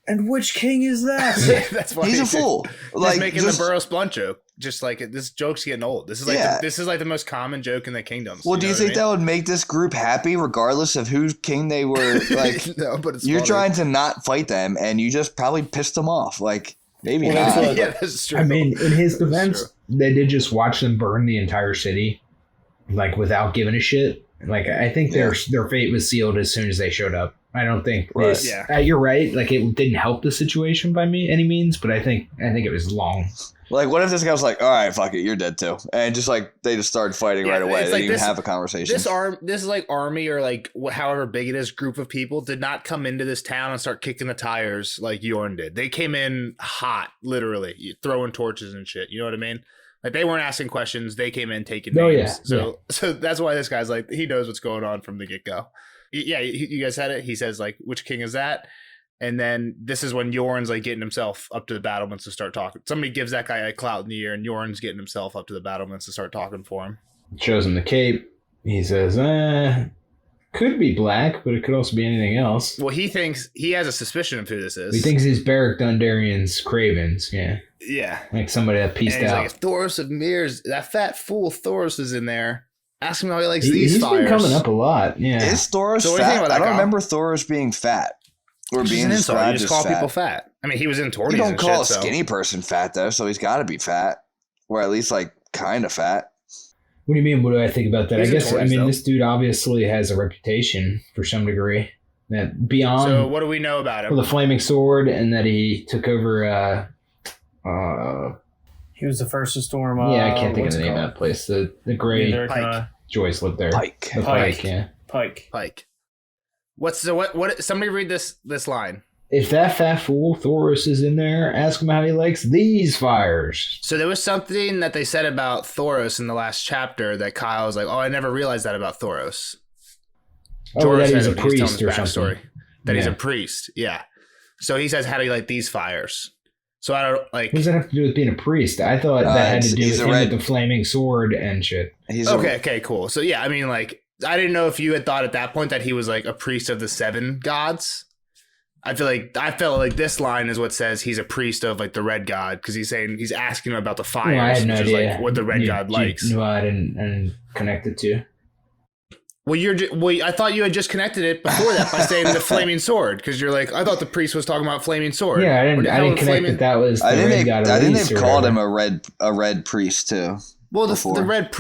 And which king is that? That's why He's a fool. Like making the Burrow Blunt joke. Just like this joke's getting old. This is like Yeah. this is like the most common joke in the kingdoms. Well, do you know think what that would make this group happy, regardless of whose king they were? I Like, mean? No, but it's you're funny. trying to not fight them, and you just probably pissed them off. Like, maybe Well, not. that's what- Yeah, that's true. I mean, in his defense, true. they did just watch them burn the entire city, like without giving a shit. Like I think their fate was sealed as soon as they showed up. I don't think Right. this. Yeah. You're right. Like it didn't help the situation by any means, but I think it was long. Like, what if this guy was like, "All right, fuck it, you're dead too," and just like they just started fighting Yeah, right away. it's They like didn't even this- have a conversation. This is like army or like however big it is, group of people did not come into this town and start kicking the tires like Yorn did. They came in hot, literally throwing torches and shit. You know what I mean? Like they weren't asking questions. They came in taking Oh, names. yeah, So that's why this guy's like he knows what's going on from the get go. Yeah, you guys had it. He says like, "Which king is that?" And then this is when Yorn's like getting himself up to the battlements to start talking. Somebody gives that guy a clout in the ear, and Yorn's getting himself up to the battlements to start talking for him. Shows him the cape. He says, could be black, but it could also be anything else. Well, he thinks he has a suspicion of who this is. He thinks he's Beric Dondarrion's Cravens. Yeah, Yeah. like somebody that pieced And he's out. like, if Thoros of Mears, that fat fool Thoros is in there. Ask him how he likes He's these fires. been coming up a lot. Yeah, Is Thoros So what do you think fat? about that, I don't Kyle? remember Thoros being fat or It's just being an insult. You described just as call fat. people fat. I mean, he was in Torties You don't and call shit, a skinny person fat though, so he's got to be fat, or at least like kind of fat. What do you mean? What do I think about that? He's I in guess Tories, though. this dude obviously has a reputation for some degree that beyond So what do we know about him? the flaming sword and that he took over. He was the first to storm. Yeah, I can't think of what's the it name of called? that place. The great Neither can I. Joyce lived there. Pike. The Pike. Yeah. Pike. Pike. What? Somebody read this line. If that fat fool Thoros is in there, ask him how he likes these fires. So there was something that they said about Thoros in the last chapter that Kyle was like, "Oh, I never realized that about Thoros." Oh, that said he's a it when he was priest telling or his something. backstory. That he's Yeah. a priest. Yeah. So he says, "How do you like these fires?" So I don't like. What does that have to do with being a priest? I thought that had to do he's with a him red- with the flaming sword and shit. He's Okay, cool. So yeah, I mean, like, I didn't know if you had thought at that point that he was like a priest of the 7 gods, I felt like this line is what says he's a priest of like the red god because he's asking him about the fires, I had no which idea. is like what the red god likes. No, I didn't connect it to. Well, I thought you had just connected it before that by saying the flaming sword because you're like, I thought the priest was talking about flaming sword. Yeah, I didn't connect that was. I think they've called him a red priest too. Well,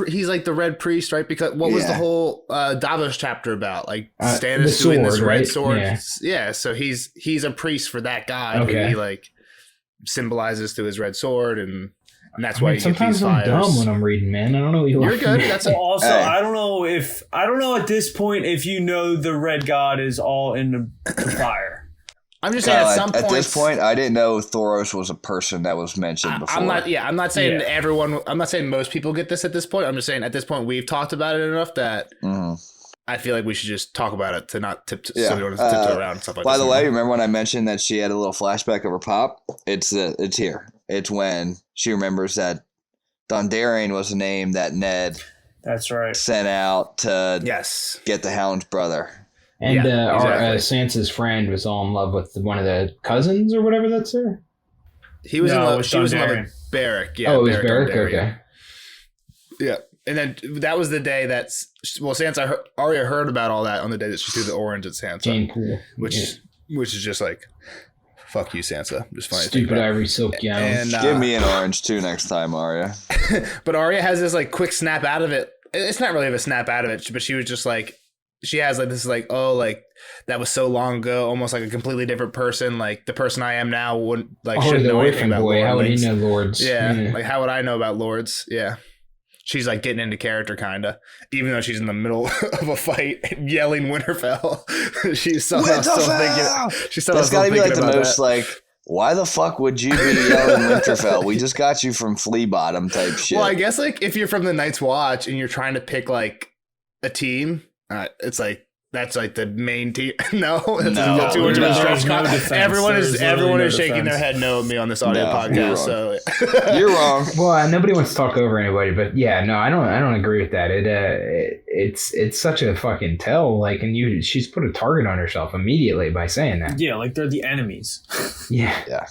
he's like the red priest, right? Because what was the whole Davos chapter about? Like Stannis doing this red sword. Yeah, so he's a priest for that god who he like symbolizes through his red sword, and that's why sometimes I'm dumb when I'm reading, man. I don't know what you're good. Also, I don't know at this point if you know the red god is all in the fire. I'm just saying at this point, I didn't know Thoros was a person that was mentioned before. I'm not saying everyone. I'm not saying most people get this at this point. I'm just saying at this point we've talked about it enough that I feel like we should just talk about it to not so we don't tiptoe around and stuff like that. By the way, remember when I mentioned that she had a little flashback of her pop? It's here. It's when she remembers that Dondarrion was a name that Ned sent out to get the Hound's brother. And Sansa's friend was all in love with one of the cousins or whatever that's her. He was in love. She was in love with Beric. Yeah, it was Beric. Okay. Yeah, and then that was the day that Arya heard about all that on the day that she threw the orange at Sansa, which is just like, fuck you, Sansa. Just funny. Stupid ivory silk gown. And give me an orange too next time, Arya. But Arya has this like quick snap out of it. It's not really a snap out of it, but she was just like. She has like this like, oh, like that was so long ago, almost like a completely different person. Like the person I am now wouldn't like shouldn't know anything about lords. How would he know lords? Yeah, like how would I know about lords? Yeah. She's like getting into character kind of, even though she's in the middle of a fight yelling Winterfell. She's somehow still thinking. She's That's got to be like the most like, why the fuck would you be yelling Winterfell? We just got you from Flea Bottom type shit. Well, I guess like if you're from the Night's Watch and you're trying to pick like a team. It's like that's like the main team. No, that's too much of a stretch. Everyone is shaking their head no at me on this audio podcast. So you're wrong. Well, nobody wants to talk over anybody, but yeah, no, I don't agree with that. It's such a fucking tell. Like, and she's put a target on herself immediately by saying that. Yeah, like they're the enemies. Yeah.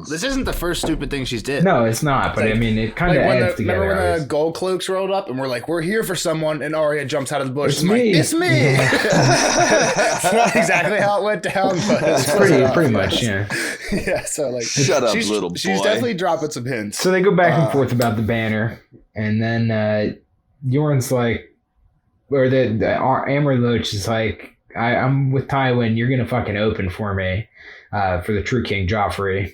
This isn't the first stupid thing she's did. No, it's not. But like, I mean, it kind of adds together. Remember when the gold cloaks rolled up and we're like, "We're here for someone," and Arya jumps out of the bush. It's me. It's me. It's not exactly how it went down, but it's pretty much, yeah. Yeah. So like, shut up, little boy. She's definitely dropping some hints. So they go back and forth about the banner, and then Yoren's like, or the Amber Loach is like, I'm with Tywin. You're gonna fucking open for me. For the true King Joffrey.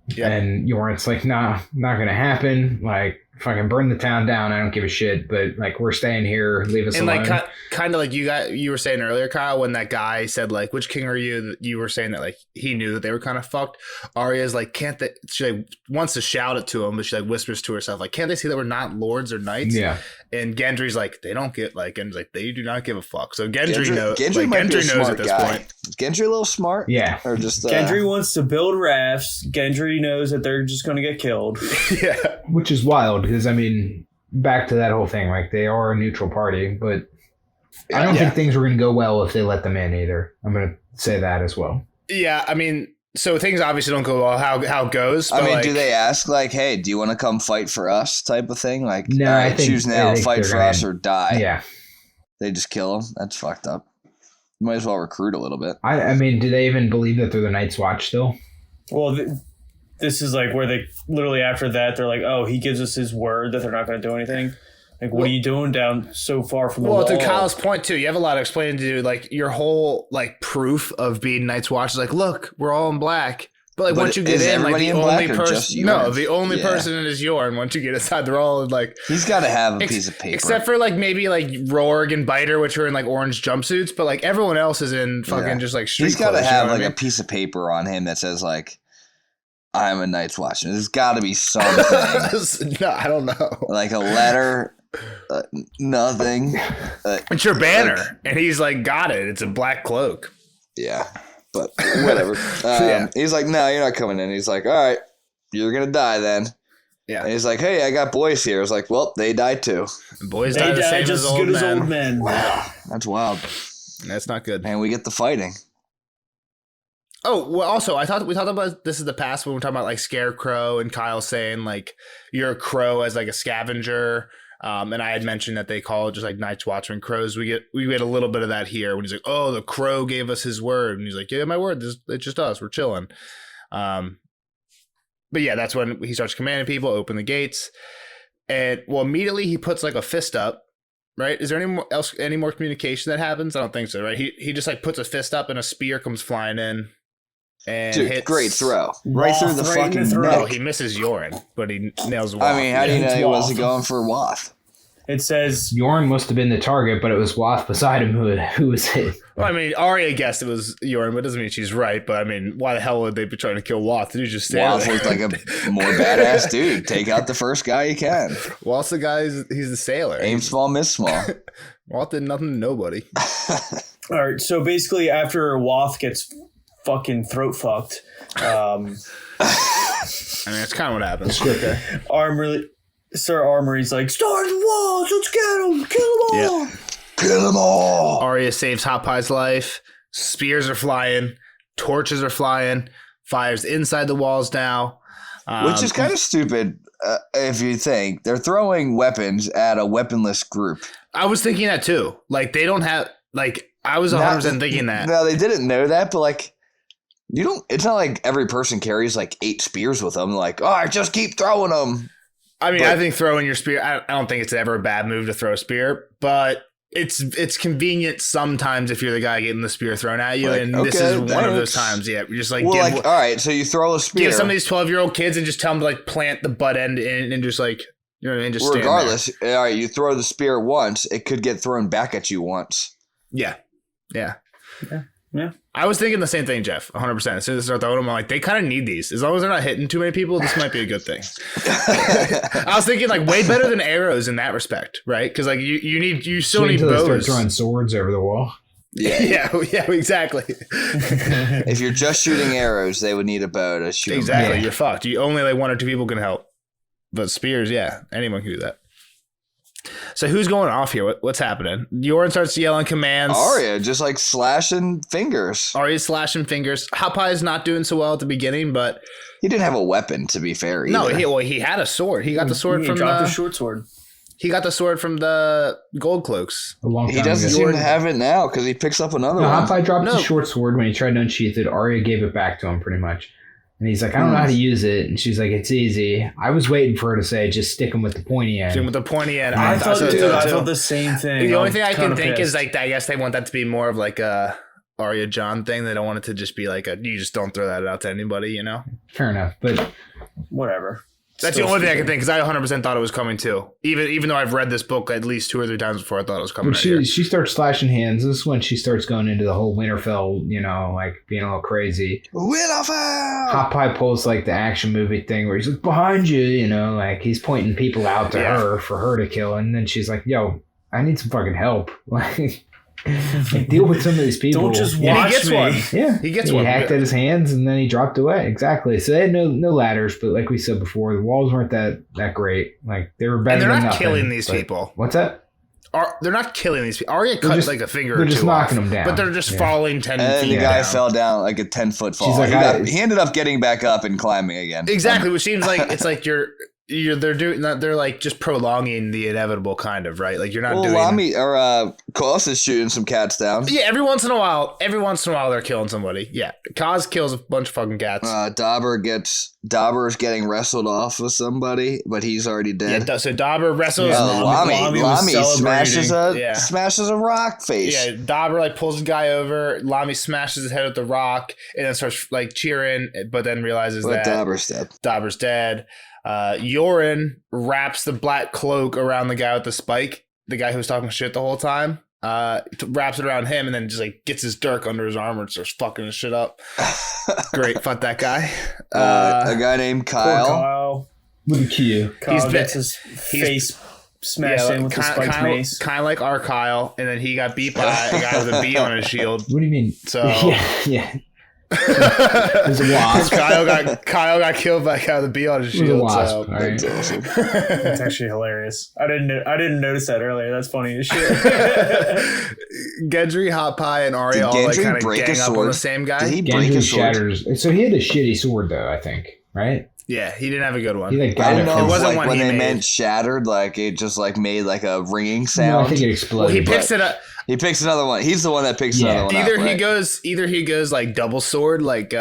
Yeah. And Yoren's like, nah, not gonna happen. Like, fucking burn the town down. I don't give a shit. But like, we're staying here. Leave us alone. And like, kind of like you were saying earlier, Kyle, when that guy said like, "Which king are you?" You were saying that like he knew that they were kind of fucked. Arya's like, can't they? She like, wants to shout it to him, but she like whispers to herself like, "Can't they see that we're not lords or knights?" Yeah. And Gendry's like, they don't get like, Gendry's like, they do not give a fuck. So Gendry knows. Gendry knows at this point. Is Gendry a little smart? Yeah. Or just Gendry wants to build rafts. Gendry knows that they're just going to get killed. Yeah. Which is wild because I mean, back to that whole thing, like they are a neutral party, but I don't think things were going to go well if they let them in either. I'm going to say that as well. Yeah, I mean, so things obviously don't go well how it goes. I mean, like, do they ask like, "Hey, do you want to come fight for us?" type of thing? Like, no, all right, choose now, fight for us or die. Yeah, they just kill them. That's fucked up. You might as well recruit a little bit. I mean, do they even believe that they're the Night's Watch still? Well, this is like where they literally after that they're like, "Oh, he gives us his word that they're not going to do anything." Like, what are you doing down so far from the wall? Well, to Kyle's point, too, you have a lot of explaining to do. Like, your whole, like, proof of being Night's Watch is like, look, we're all in black. But, like, once you get in, like, the only person... No, the only person is Yorn. Once you get inside, they're all, like... He's got to have a piece of paper. Except for, like, maybe, like, Rorg and Biter, which are in, like, orange jumpsuits. But, like, everyone else is in fucking just, like, street He's got to have, like, a piece of paper on him that says, like, I'm a Night's Watch. There's got to be something. No, I don't know. Like a letter... nothing. It's your banner, and he's like, got it. It's a black cloak. Yeah, but whatever. He's like, no, you're not coming in. He's like, all right, you're gonna die then. Yeah. And he's like, hey, I got boys here. I was like, well, they died too. Boys die the same just as old good men. As old men. Wow, that's wild. That's not good. And we get the fighting. Oh, well, also, we talked about this in the past when we were talking about like Scarecrow and Kyle saying like you're a crow as like a scavenger. And I had mentioned that they call it just like Night's Watchman crows. We get a little bit of that here when he's like, oh, the crow gave us his word. And he's like, yeah, my word. It's just us. We're chilling. But yeah, that's when he starts commanding people, open the gates. And well, immediately he puts like a fist up. Right? Is there any more communication that happens? I don't think so. Right? He just like puts a fist up and a spear comes flying in. And dude, hits, great throw. Right through the fucking neck. No, he misses Yorin, but he nails Wath. I mean, how do you know he wasn't going for Wath? It says Yorin must have been the target, but it was Wath beside him who was hit. Well, I mean, Arya guessed it was Yorin, but it doesn't mean she's right. But I mean, why the hell would they be trying to kill Wath? Did you just stand Wath looked like a more badass dude. Take out the first guy you can. Wath's the guy, he's the sailor. Aim small, miss small. Wath did nothing to nobody. All right, so basically after Wath gets fucking throat fucked, I mean, that's kind of what happens. Okay. Sir Armory's like, start the walls, let's get them, kill them all. Yep. Kill them all. Arya saves Hot Pie's life. Spears are flying. Torches are flying. Fire's inside the walls now. Which is kind of stupid if you think. They're throwing weapons at a weaponless group. I was thinking that too. Like, they don't have, like, I was 100% thinking that. No, they didn't know that, but like, it's not like every person carries like 8 spears with them. Like, all right, just keep throwing them. I mean, I think throwing your spear, I don't think it's ever a bad move to throw a spear, but it's convenient sometimes if you're the guy getting the spear thrown at you, like, and this is one of those times. Yeah, you're just like, well, all right, so you throw a spear. Give some of these 12-year-old kids and just tell them to like plant the butt end in and just like, you know what I mean? Just regardless, all right, you throw the spear once, it could get thrown back at you once. Yeah. I was thinking the same thing, Jeff, 100%. As soon as I start throwing them, I'm like, they kind of need these. As long as they're not hitting too many people, this might be a good thing. I was thinking like way better than arrows in that respect, right? Because like you still need bows. Start throwing swords over the wall. Yeah, exactly. If you're just shooting arrows, they would need a bow to shoot. Exactly, you're fucked. You only like 1 or 2 people can help. But spears, yeah, anyone can do that. So who's going off here? What's happening? Yorin starts yelling commands. Arya just like slashing fingers. Arya's slashing fingers. Hot Pie is not doing so well at the beginning, but he didn't have a weapon, to be fair. Either. No, he had a sword. He got the sword from the short sword. He got the sword from the gold cloaks. A long time he doesn't seem to have it now because he picks up another one. Hot Pie dropped the short sword when he tried to unsheath it. Arya gave it back to him pretty much. And he's like, I don't know how to use it. And she's like, it's easy. I was waiting for her to say, just stick him with the pointy end. Stick him with the pointy end. I thought the same thing. The only thing I can think is like, I guess they want that to be more of like a Arya John thing. They don't want it to just be like you just don't throw that out to anybody, you know? Fair enough, but whatever. That's the only thing I can think, because I 100% thought it was coming too. Even though I've read this book at least 2 or 3 times before, I thought it was coming. She starts slashing hands. This is when she starts going into the whole Winterfell, like being a little crazy. Winterfell! Hot Pie pulls like the action movie thing where he's like, behind you, like he's pointing people out to her for her to kill. And then she's like, yo, I need some fucking help. Like, deal with some of these people. Don't just watch he gets me. One. Yeah, he gets one. He hacked at his hands and then he dropped away. Exactly. So they had no ladders, but like we said before, the walls weren't that great. Like they were better. And they're than not nothing, killing these people. What's that? They're not killing these people. Arya cut like a finger or 2 They're just knocking them down. But they're just falling 10 and feet the guy down. fell down like a 10-foot fall. She's like, he ended up getting back up and climbing again. Exactly, which seems like it's like they're like just prolonging the inevitable, kind of, right? Like you're not doing. Lami or Kos is shooting some cats down. Yeah, every once in a while they're killing somebody. Yeah, Kaz kills a bunch of fucking cats. Dauber's getting wrestled off with somebody, but he's already dead. Yeah, so Dauber wrestles. Lami smashes a rock face. Yeah, Dauber like pulls the guy over. Lami smashes his head with the rock, and then starts like cheering, but then realizes that Dauber's dead. Yorin wraps the black cloak around the guy with the spike, the guy who was talking shit the whole time. Wraps it around him and then just like gets his dirk under his armor and starts fucking his shit up. Great, fuck that guy. A guy named Kyle. With a Q. Kyle gets his face smashed in with the spiked mace. Kind of like our Kyle, and then he got beat by a guy with a B on his shield. What do you mean? So yeah. It was a wasp. Kyle got killed by out of the bee on his It was a shield. wasp. So. All right. That's awesome. That's actually hilarious. I didn't notice that earlier. That's funny as shit. Gendry, Hot Pie, and Arya Did all like Gendry kind of break a gang up on sword? the same guy. Did he break Gendry a sword? shatters. So he had a shitty sword, though, I think, right? Yeah, he didn't have a good one. He like I got don't it know from. if, wasn't like, one when he they made. meant shattered, like it just like made like a ringing No, sound. I think it Well, exploded. he picks it up. He picks another one. He's the one that picks Yeah. another one Either up, right? he goes like double sword, like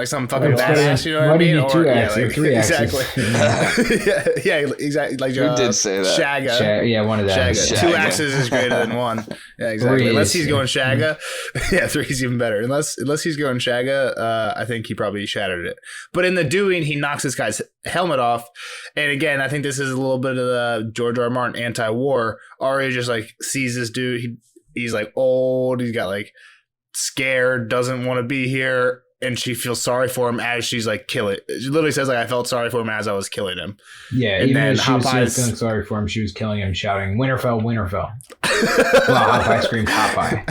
some fucking Well, badass. You know what I why do mean? you do two yeah, axes or like, three axes? exactly. yeah, exactly. Like Who did say that? Shagga. Yeah, one of them. Shagga. Shagga. 2 axes is greater than 1. Yeah, exactly. Three Unless is- he's going Shagga. Yeah, 3's even better. Unless he's going Shagga, I think he probably shattered it. But in the doing, he knocks this guy's helmet off. And again, I think this is a little bit of the George R. R. Martin anti-war. Arya just like sees this dude. He's like old. He's got like scared, doesn't want to be here. And she feels sorry for him as she's like killing. She literally says like, I felt sorry for him as I was killing him. Yeah, And even then as she was Hot-Pie's- feeling sorry for him, she was killing him, shouting, Winterfell, Winterfell. Well, Hot Pie screamed, Hot Pie.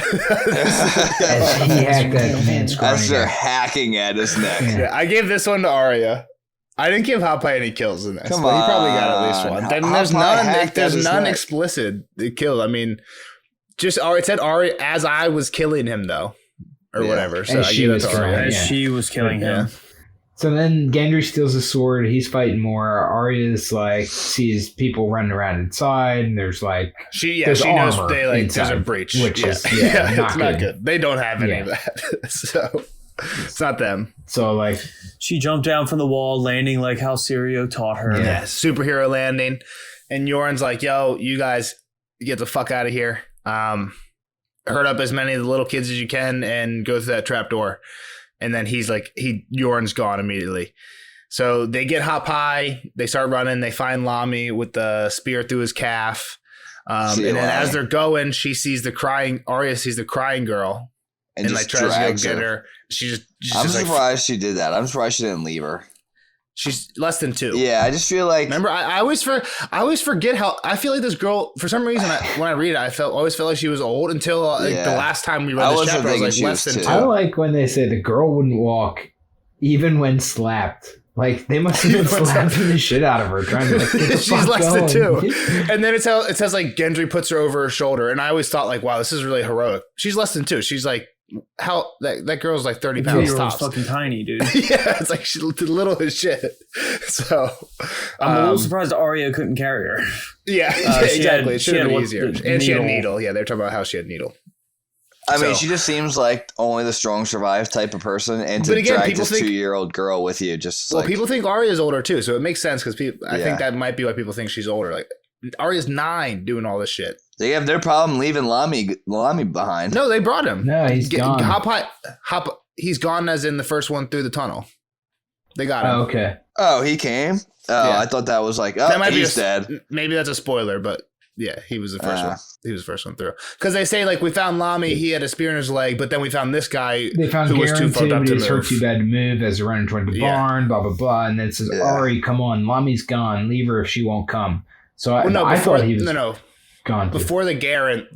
As he hacked that man's As they're groin. hacking at his neck. Yeah. Yeah, I gave this one to Arya. I didn't give Hot Pie any kills in this. Come but he probably got at on. least one. Then Hot there's Pie none. hacked at There's his none neck. explicit kills. I mean, just Arya. It said Arya as I was killing him though, or Yeah. whatever. So As I she gave it was to killing Arya. him. As Yeah. she was killing him. So then Gendry steals his sword. He's fighting more. Arya's like sees people running around inside, and there's like She There's knows armor they like there's a inside, breach, which is, yeah, yeah, it's not not good. good. They don't have any Yeah. of that, so it's not them. so like She jumped down from the wall, landing like how Sirio taught her. Yeah. Yeah, superhero landing, and Yoren's like, "Yo, you guys get the fuck out of here. Hurt up as many of the little kids as you can, and go through that trap door." And then he's like, Yoren's gone immediately. So they get Hot Pie. They start running. They find Lami with the spear through his calf. And See then Lami. as they're going, Arya sees the crying girl and like just tries to go drags get her. her. She's I'm just like, surprised she did that. I'm surprised she didn't leave her. she's less than 2. Yeah, I just feel like Remember, I always forget how I feel like this girl. For some reason, when I read it, I always felt like she was old until like Yeah. the last time we read I this wasn't chapter. I was thinking like she less was than 2. 2. I like when they say the girl wouldn't walk even when slapped. Like they must have been Even when slapping the shit out of her, trying to like, get the She's fuck less going. than 2. And then it says like Gendry puts her over her shoulder, and I always thought like, wow, this is really heroic. She's less than 2. She's like, how that girl's like 30 pounds You're tops. fucking tiny, dude. Yeah, it's like she's little as shit. So I'm a little surprised Arya couldn't carry her. yeah, she had- exactly. It she should have had been what- easier. the And she had needle. needle. Yeah, they're talking about how she had needle. I mean, So- she just seems like only the strong survive type of person, and But to again, drag people this think- 2-year-old girl with you, just Well, like people think Arya's older too, so it makes sense because I Yeah. think that might be why people think she's older. Like Arya's 9 doing all this shit. they have their problem leaving Lami behind. No, they brought him. No, he's gone. He's gone as in the first one through the tunnel. They got him. Oh, okay. Oh, he came. Oh, Yeah. I thought that was like, That oh, might he's be dead. Maybe that's a spoiler, but yeah, he was the first Ah. one. He was the first one through. Because they say like we found Lami, he had a spear in his leg, but then we found this guy They found who was Garen too fucked too, up but to he was hurt move. too bad to move as they're running toward the Yeah. barn, blah, blah, blah. And then it says, Yeah. Ari, come on, Lami's gone. Leave her if she won't come. So I Well, thought he was no. gone too. Before the Garen,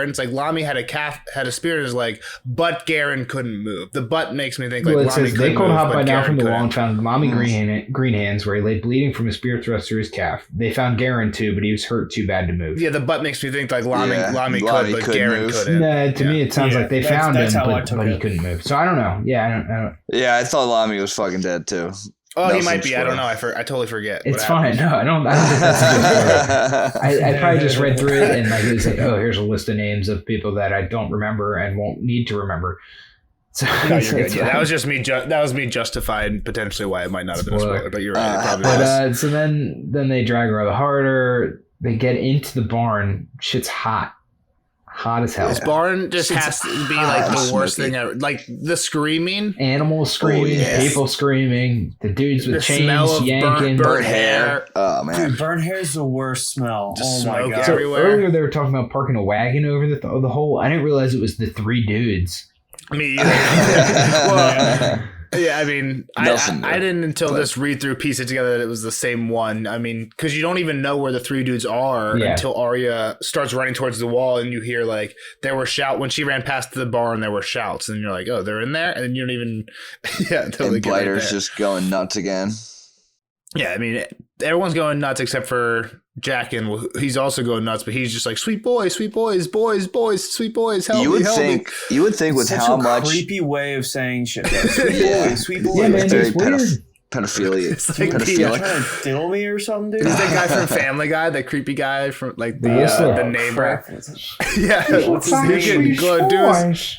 it's like Lami had a spear in his leg, but Garen couldn't move. The butt makes me think like Well, it Lami says they couldn't called move, Hot but Pie down Garen from the wall couldn't. and found Lami green hands where he lay bleeding from a spear thrust through his calf. They found Garen too, but he was hurt too bad to move. Yeah, the butt makes me think like Lami Yeah, could, Lami but could Garen move. couldn't. Nah, to me, it sounds Yeah, like they that's- found that's him, how I but, took but he it. couldn't move. So I don't know. Yeah, I don't. Yeah, I thought Lami was fucking dead too. Oh, That he was might some be. I don't spoiler. know. I totally forget. It's what fine. happened. No, I don't think that's a good story. I probably just read through it and like it was like, oh, here's a list of names of people that I don't remember and won't need to remember. So No, so you're good. it's Yeah, fine. that was just me. That was me justifying potentially why it might not have been a Spoiler. spoiler. But you're right. It probably But was. so then they drag her the harder. They get into the barn. Shit's hot as hell. This barn just Shit's has to be hot like and the worst smoky. thing ever. Like the screaming, Animals screaming, yes. people screaming, the dudes with the chains smell of yanking. Burnt hair. Oh man. Dude, burnt hair is the worst smell. Just oh my smoke god. So everywhere. earlier they were talking about parking a wagon over the hole. I didn't realize it was the 3 dudes. me either. Well, Yeah, I mean, I didn't until this read through piece it together that it was the same one. I mean, because you don't even know where the three dudes are until Arya starts running towards the wall, and you hear like there were shouts when she ran past the barn. There were shouts, and you're like, oh, they're in there, and then you don't even totally. And Blighter's just going nuts again. Yeah, I mean, everyone's going nuts except for Jack, and he's also going nuts, but he's just like, sweet boys, sweet boys, boys, sweet boys, help me, help me. You would think with how much creepy way of saying shit. Like, sweet boys. Yeah, man, very it's weird. pedophilia. It's like Trying to dill me or something, dude. He's that guy from Family Guy, the creepy guy from like the neighbor. Yeah, What's up, sweet boys?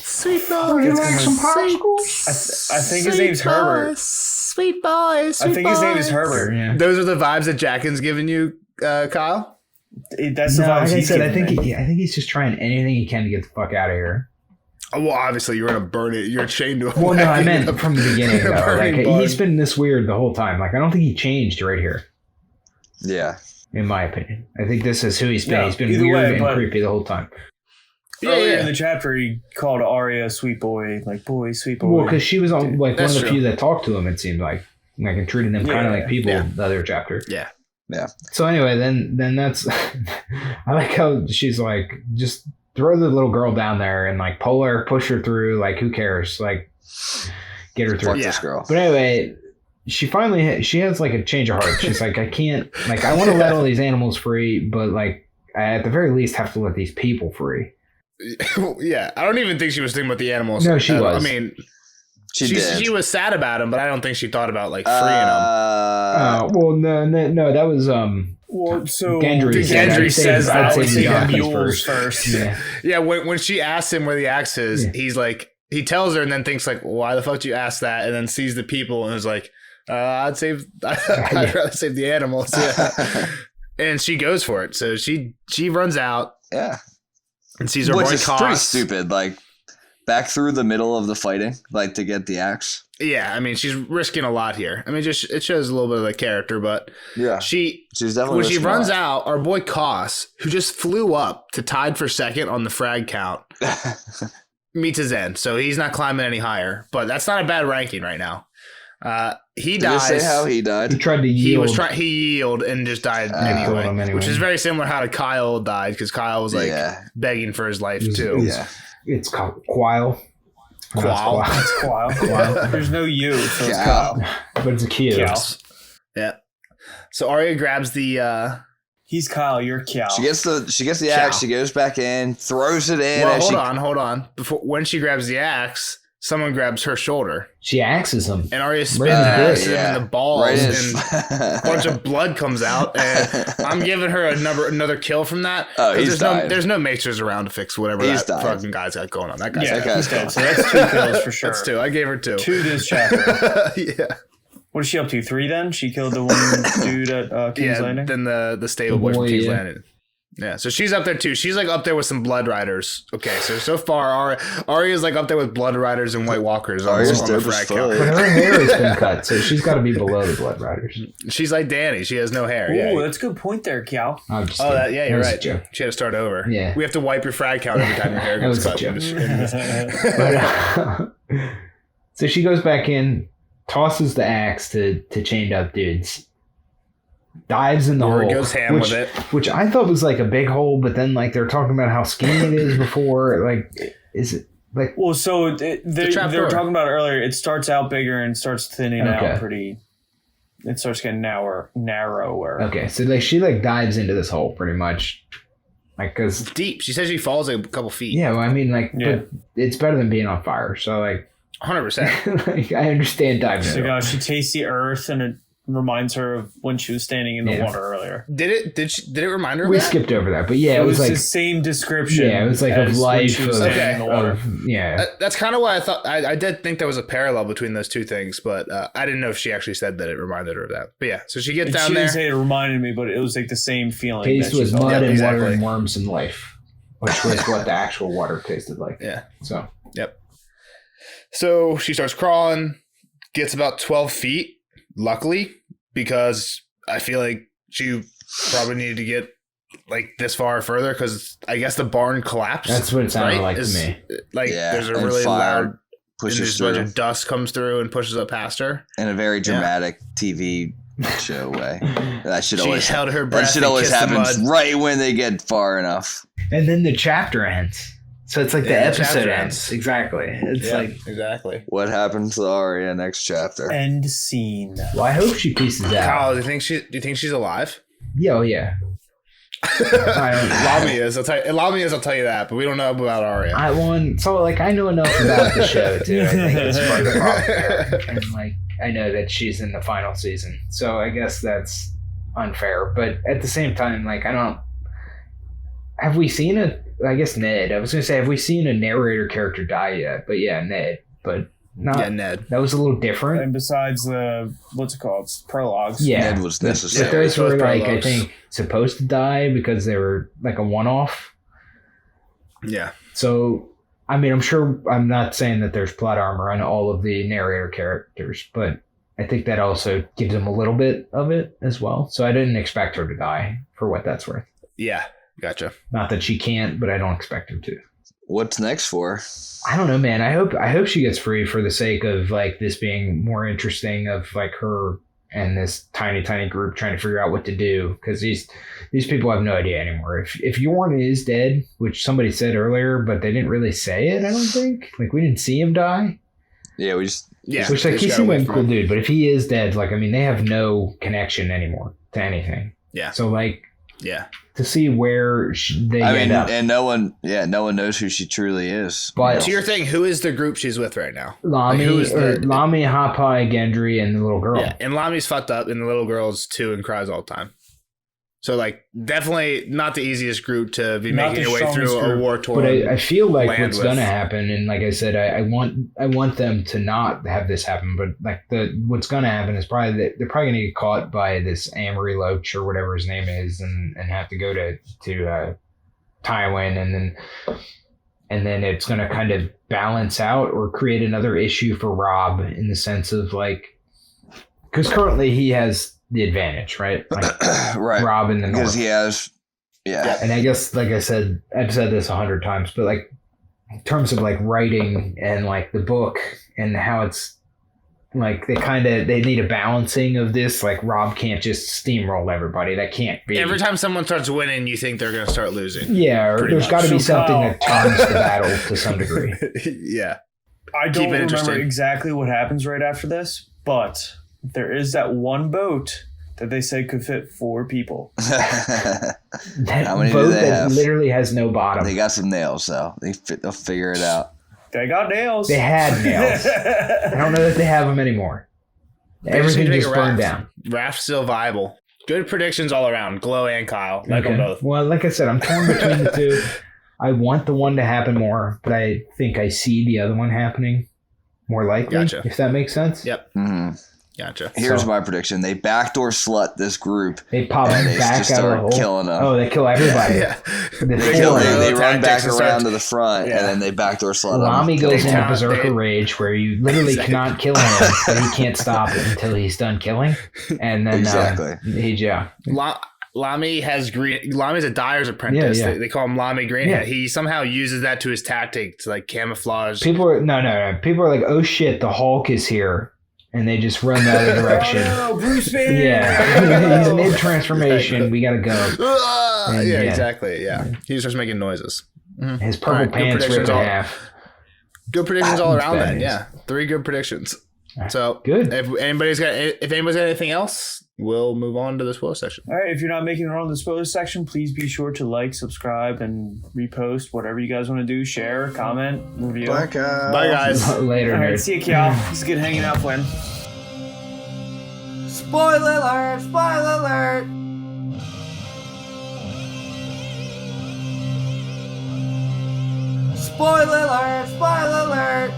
Sweet boys. Would you like some popsicles? I think his name's Herbert. Sweet boys. I think his name is Herbert. Yeah. Those are the vibes that Jackin's giving you, Kyle. That's the Like vibes I he's said, I giving think me. I think he's just trying anything he can to get the fuck out of here. Oh, well, obviously you're gonna burn it. You're chained to a Well, no, I wagon. meant from the beginning. Though. Like Burning barn. he's been this weird the whole time. Like I don't think he changed right here. Yeah. In my opinion, I think this is who he's been. Yeah, He's been either weird way, and but- creepy the whole time. Earlier Yeah. in the chapter, he called Arya sweet boy, like boy, sweet boy. Well, because she was on, like one of That's the true. few that talked to him. It seemed like and treating them kind of like people. Yeah. The other chapter. Yeah. Yeah. So anyway, then that's I like how she's like, just throw the little girl down there and like pull her, push her through. Like who cares? Like get her through. Fuck this girl. But anyway, she finally she has like a change of heart. She's like, I can't, like I want to let all these animals free, but like I at the very least have to let these people free. Yeah, I don't even think she was thinking about the animals. No, she was. I mean, She did. she was sad about him, but I don't think she thought about like freeing him. Well, no, that was Well, so Gendry Gendry says that. I'd I'd say say the the donkeys mules first. Yeah. Yeah, when she asks him where the axe is, Yeah. he's like, he tells her and then thinks like, why the fuck did you ask that? And then sees the people and is like, I'd rather save the animals. Yeah. And she goes for it. So she runs out Yeah. and sees her Which boy is pretty Koss. stupid. Like, back through the middle of the fighting, like to get the axe. Yeah, I mean, she's risking a lot here. I mean, just it shows a little bit of the character, but Yeah. she's definitely when she risking a runs lot. out, our boy Koss, who just flew up to tied for second on the frag count, meets his end. So he's not climbing any higher, but that's not a bad ranking right now. He Did you say dies. how he He died? tried to He yield. was trying. He yielded and just died killed him anyway. which is very similar how Kyle died because Kyle was like Yeah. begging for his life It was- too. it was- Yeah. It's called Quile. Quile. It's Quile. There's no U, so it's Cow. Kyle. But it's a Q. Cal. Yeah. So Arya grabs the. He's Kyle. You're Cal. She gets the axe. Chow. She goes back in, throws it in. Well, as hold on. Before when she grabs the axe, someone grabs her shoulder, She axes him. and Arya spins Right and in the axes him in the balls, Right in and his- a bunch of blood comes out. And I'm giving her another kill from that. Oh, 'cause he's there's died. there's no maesters around to fix whatever He's that died. fucking guy's got going on. That guy's Yeah, That guy's he's dead. gone. So that's 2 kills for sure. That's 2. I gave her 2. 2 this chapter. Yeah. What is she up to? 3 then? She killed the one dude at King's Yeah, Landing? then the stable boy The from boy, King's yeah. Landing. Yeah, so she's up there too. She's like up there with some Blood Riders. Okay, so far Arya's like up there with Blood Riders and White Walkers on Arya's the dope as frag fuck. count. But her hair has been cut, so she's got to be below the Blood Riders. She's like Danny. She has no hair. Ooh, Yeah. that's a good point there, Cal. I'm just Oh, kidding. that, yeah, That you're was a right. joke. She had to start over. Yeah. We have to wipe your frag count every time your hair That gets was a cut. joke. But, so she goes back in, tosses the axe to chained up dudes, dives in the Or hole, goes ham with it. which I thought was like a big hole, but then like they're talking about how skinny it is before. Like, is it like? Well, so they were trapdoor. talking about it earlier. It starts out bigger and starts thinning Okay. out pretty. It starts getting narrower. Okay, so like she like dives into this hole pretty much, like because Deep. She says she falls a couple feet. yeah, well, I mean like, Yeah. but it's better than being on fire. So like, 100%. like I understand diving. So in it. she tastes the earth, and it reminds her of when she was standing in the Yeah. water earlier. Did it remind her of We that? skipped over that, but yeah, It was like the same description. yeah, it was like as of when life she was of, standing in the water. yeah. That's kind of why I thought I did think there was a parallel between those two things, but I didn't know if she actually said that it reminded her of that. But yeah, so she gets And down she there. didn't say it reminded me, but it was like the same feeling. Taste that she was felt. mud Yeah, and exactly. water and worms and life, which was what the actual water tasted like. Yeah. So Yep. So she starts crawling, gets about 12 feet, luckily, because I feel like she probably needed to get like this far further because I guess the barn collapsed. that's what it sounded right? like Is- to me. Like Yeah, there's a and really fire. loud pushes just a bunch of dust comes through and pushes up past her in a very dramatic TV show way. That should She always held her breath That should and always kissed the happen mud. right when they get far enough. And then the chapter ends. So it's like the Yeah, the episode chapter ends. Exactly. It's like, exactly. What happens to Arya next chapter? End scene. well, I hope she pieces out. Kyle, do you think she's alive? Yeah, oh, yeah. I don't know. Lamy is. I'll tell you that, but we don't know about Arya. I know enough about the show too. I think it's part of the problem there. And like I know that she's in the final season, so I guess that's unfair. But at the same time, like have we seen I guess Ned. I was gonna say, have we seen a narrator character die yet? But yeah, Ned. But not. Yeah, Ned. That was a little different. And besides the what's it called? Prologues. Yeah, Ned was but necessary. those were Both like prologues. I think supposed to die because they were like a one-off. Yeah. So, I mean, I'm not saying that there's plot armor on all of the narrator characters, but I think that also gives them a little bit of it as well. So I didn't expect her to die for what that's worth. Yeah. Gotcha. Not that she can't, but I don't expect her to. What's next for? I don't know, man. I hope she gets free for the sake of like this being more interesting of like her and this tiny group trying to figure out what to do, because these people have no idea anymore. If Yorn is dead, which somebody said earlier, but they didn't really say it, I don't think. Like we didn't see him die. Yeah, we just Yeah. Which like they he just seemed gotta like wait a for cool him. dude, but if he is dead, like I mean they have no connection anymore to anything. Yeah. So like Yeah. to see where they end up. and no one knows who she truly is. But- To your thing, who is the group she's with right now? Lamy, Like, who is the- Lamy, Hapai, Gendry, and the little girl. Yeah. And Lamy's fucked up, and the little girl's too and cries all the time. So like, definitely not the easiest group to be Not making the your way through strongest a group. war torn. But I feel like land what's with. gonna happen, and like I said, I want them to not have this happen. But like what's gonna happen is probably that they're probably gonna get caught by this Amory Loach or whatever his name is, and have to go to Tywin, and then it's gonna kind of balance out or create another issue for Rob in the sense of like, because currently he has the advantage, right? Like Right. Rob in the Because north. he has And I guess, like I said, I've said this 100 times, but like in terms of like writing and like the book and how it's like they need a balancing of this. Like Rob can't just steamroll everybody. That can't be. Every time someone starts winning, you think they're going to start losing. Yeah, or Pretty there's much. got to be So something Kyle- that turns the battle to some degree. Yeah. I Keep don't it remember interesting. exactly what happens right after this, but there is that one boat that they say could fit 4 people. That How many do boat they that have? literally has no bottom. They got some nails, though. They'll figure it out. They got nails. They had nails. I don't know that they have them anymore. They just need Everything to make just a burned raft. down. Raft's still viable. Good predictions all around. Glow and Kyle. Like them Okay. both. Well, like I said, I'm torn between the two. I want the one to happen more, but I think I see the other one happening more likely, Gotcha. if that makes sense. Yep. hmm Gotcha. Here's So- my prediction: they backdoor slut this group, They pop and they back just out of the start hole. killing them. Oh, they kill everybody. Yeah. The They, four. they Little run back tactics and around start- to the front, Yeah. and then they backdoor slut them. Lamy goes into cannot- berserker they- rage where you literally cannot kill him, but he can't stop it until he's done killing. And then Exactly. Lamy has green. Lamy's a dyer's apprentice. Yeah, yeah. They call him Lamy Greenhead. Yeah. He somehow uses that to his tactic to like camouflage. People are no. People are like, oh shit, the Hulk is here, and they just run the other direction. Oh, no, Bruce Banner! Yeah, he's mid transformation. We gotta go. Ah, And, yeah, yeah. exactly. Yeah, he starts making noises. His purple Alright, good pants ripped predictions in all- half. Good predictions all around. Then, Badass. yeah, 3 good predictions. So Good. If anybody's got anything else, we'll move on to the spoiler section. All right, if you're not making it on the spoiler section, please be sure to like, subscribe, and repost whatever you guys want to do. Share, comment, review. Bye, guys. Later, All right, nerd. see you, Cal. It's good hanging out, Flynn. Spoiler alert! Spoiler alert! Spoiler alert! Spoiler alert!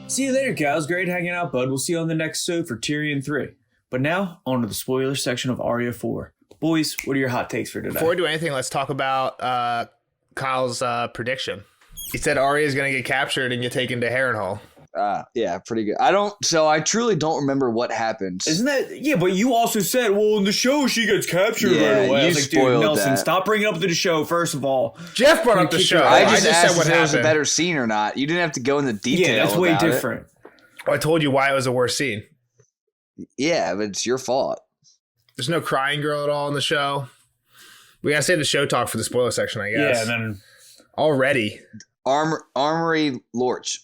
See you later, Cal. It was great hanging out, bud. We'll see you on the next episode for Tyrion 3. But now, on to the spoiler section of Arya 4. Boys, what are your hot takes for today? Before we do anything, let's talk about Kyle's prediction. He said Arya is going to get captured and get taken to Harrenhal. Yeah, pretty good. I truly don't remember what happens. Isn't that? Yeah, but you also said, well, in the show she gets captured right away. I was like, dude, Nelson, stop bringing up the show. First of all, Jeff brought up the show. I just asked if it was a better scene or not. You didn't have to go into detail. Yeah, that's way different. Well, I told you why it was a worse scene. Yeah, but it's your fault. There's no crying girl at all in the show. We gotta save the show talk for the spoiler section, I guess. Yeah, and then already. Armory Lorch.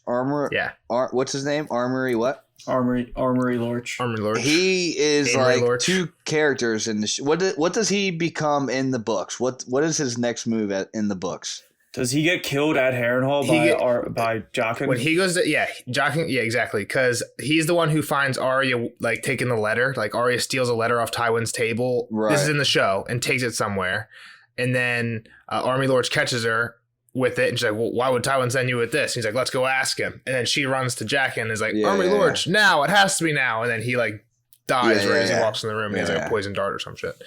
Yeah. What's his name? Armory what? Armory Lorch. Armory Lorch. He is Amory like Lorch. two characters in the what does he become in the books? What is his next move in the books? Does he get killed at Harrenhal by Jaqen? When he goes to, Jaqen, yeah, exactly. Because he's the one who finds Arya, like, taking the letter. Like, Arya steals a letter off Tywin's table. Right. This is in the show, and takes it somewhere. And then Army Lorch catches her with it, and she's like, well, why would Tywin send you with this? And he's like, let's go ask him. And then she runs to Jaqen and is like, Army Lorch, now, it has to be now. And then he, like, dies as he walks in the room, and he has, like, a poison dart or some shit.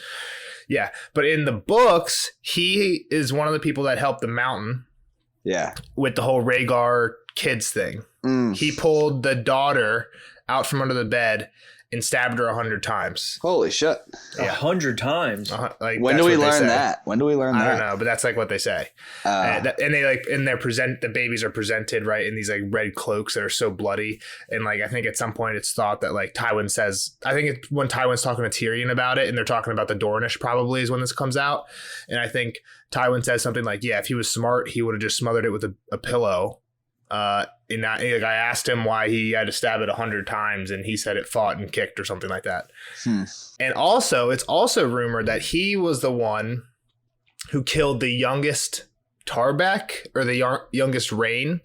Yeah, but in the books, he is one of the people that helped the Mountain. Yeah, with the whole Rhaegar kids thing. He pulled the daughter out from under the bed and stabbed her 100 times. Holy shit! 100 times. Like, when do we learn that? When do we learn that? I don't know, but that's like what they say. And they like in their the babies are presented right in these like red cloaks that are so bloody. And like I think at some point it's thought that like Tywin says, I think it's when Tywin's talking to Tyrion about it, and they're talking about the Dornish probably is when this comes out. And I think Tywin says something like, "Yeah, if he was smart, he would have just smothered it with a pillow." And I asked him why he had to stab it 100 times, and he said it fought and kicked or something like that. And also, it's also rumored that he was the one who killed the youngest Tarbeck or the youngest Rain.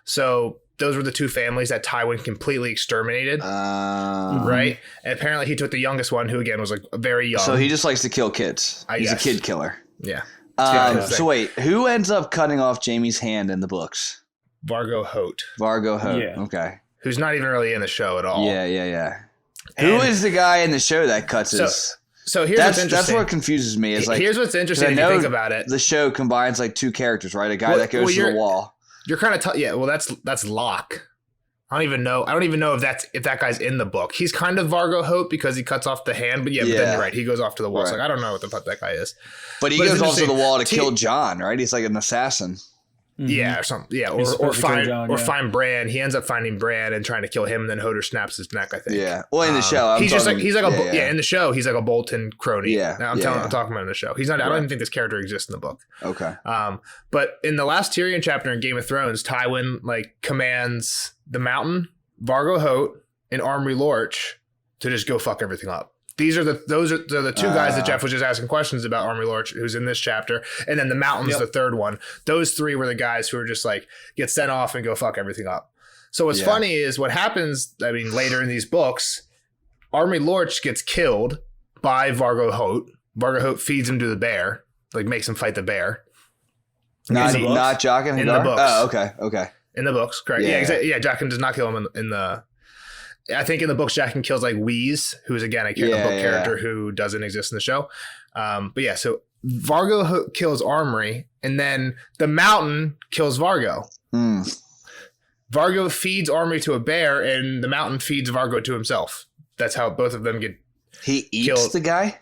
So those were the two families that Tywin completely exterminated, right? And apparently he took the youngest one, who again was like very young. So he just likes to kill kids. He's a kid killer. Yeah. So wait, who ends up cutting off Jaime's hand in the books? Vargo Hoat. Yeah. Okay. Who's not even really in the show at all. Yeah. Who is the guy in the show that cuts his... So here's what's interesting. That's what confuses me. Is like, here's what's interesting if you think about it. The show combines like two characters, right? A guy that goes to the wall. You're kind of well, that's Locke. I don't even know if that guy's in the book. He's kind of Vargo Hoat because he cuts off the hand, but then you're right. He goes off to the wall. Right. So like, I don't know what the fuck that guy is. But he goes off to the wall to kill Jon, right? He's like an assassin. Yeah, or something. Yeah, or find Bran. He ends up finding Bran and trying to kill him, and then Hodor snaps his neck, I think. Yeah. Well, in the show, he's like in the show, he's like a Bolton crony. Yeah. Now I'm talking about in the show. He's not. I don't even think this character exists in the book. Okay. But in the last Tyrion chapter in Game of Thrones, Tywin like commands the Mountain, Vargo Hoat, and Armory Lorch to just go fuck everything up. Those are the two guys that Jeff was just asking questions about, Armory Lorch, who's in this chapter, and then the Mountain's the third one. Those three were the guys who were just like get sent off and go fuck everything up. So what's funny is what happens. I mean, later in these books, Armory Lorch gets killed by Vargo Hoat. Vargo Hoat feeds him to the bear, like makes him fight the bear. Not Jaqen in the books. Oh, okay. In the books, correct? Yeah, exactly. Yeah, Jaqen does not kill him in the. I think in the books, Jaqen kills like Wheeze, who's again a book character who doesn't exist in the show. But yeah, so Vargo kills Armory, and then the Mountain kills Vargo. Vargo feeds Armory to a bear, and the Mountain feeds Vargo to himself. That's how both of them get. He eats killed. The guy.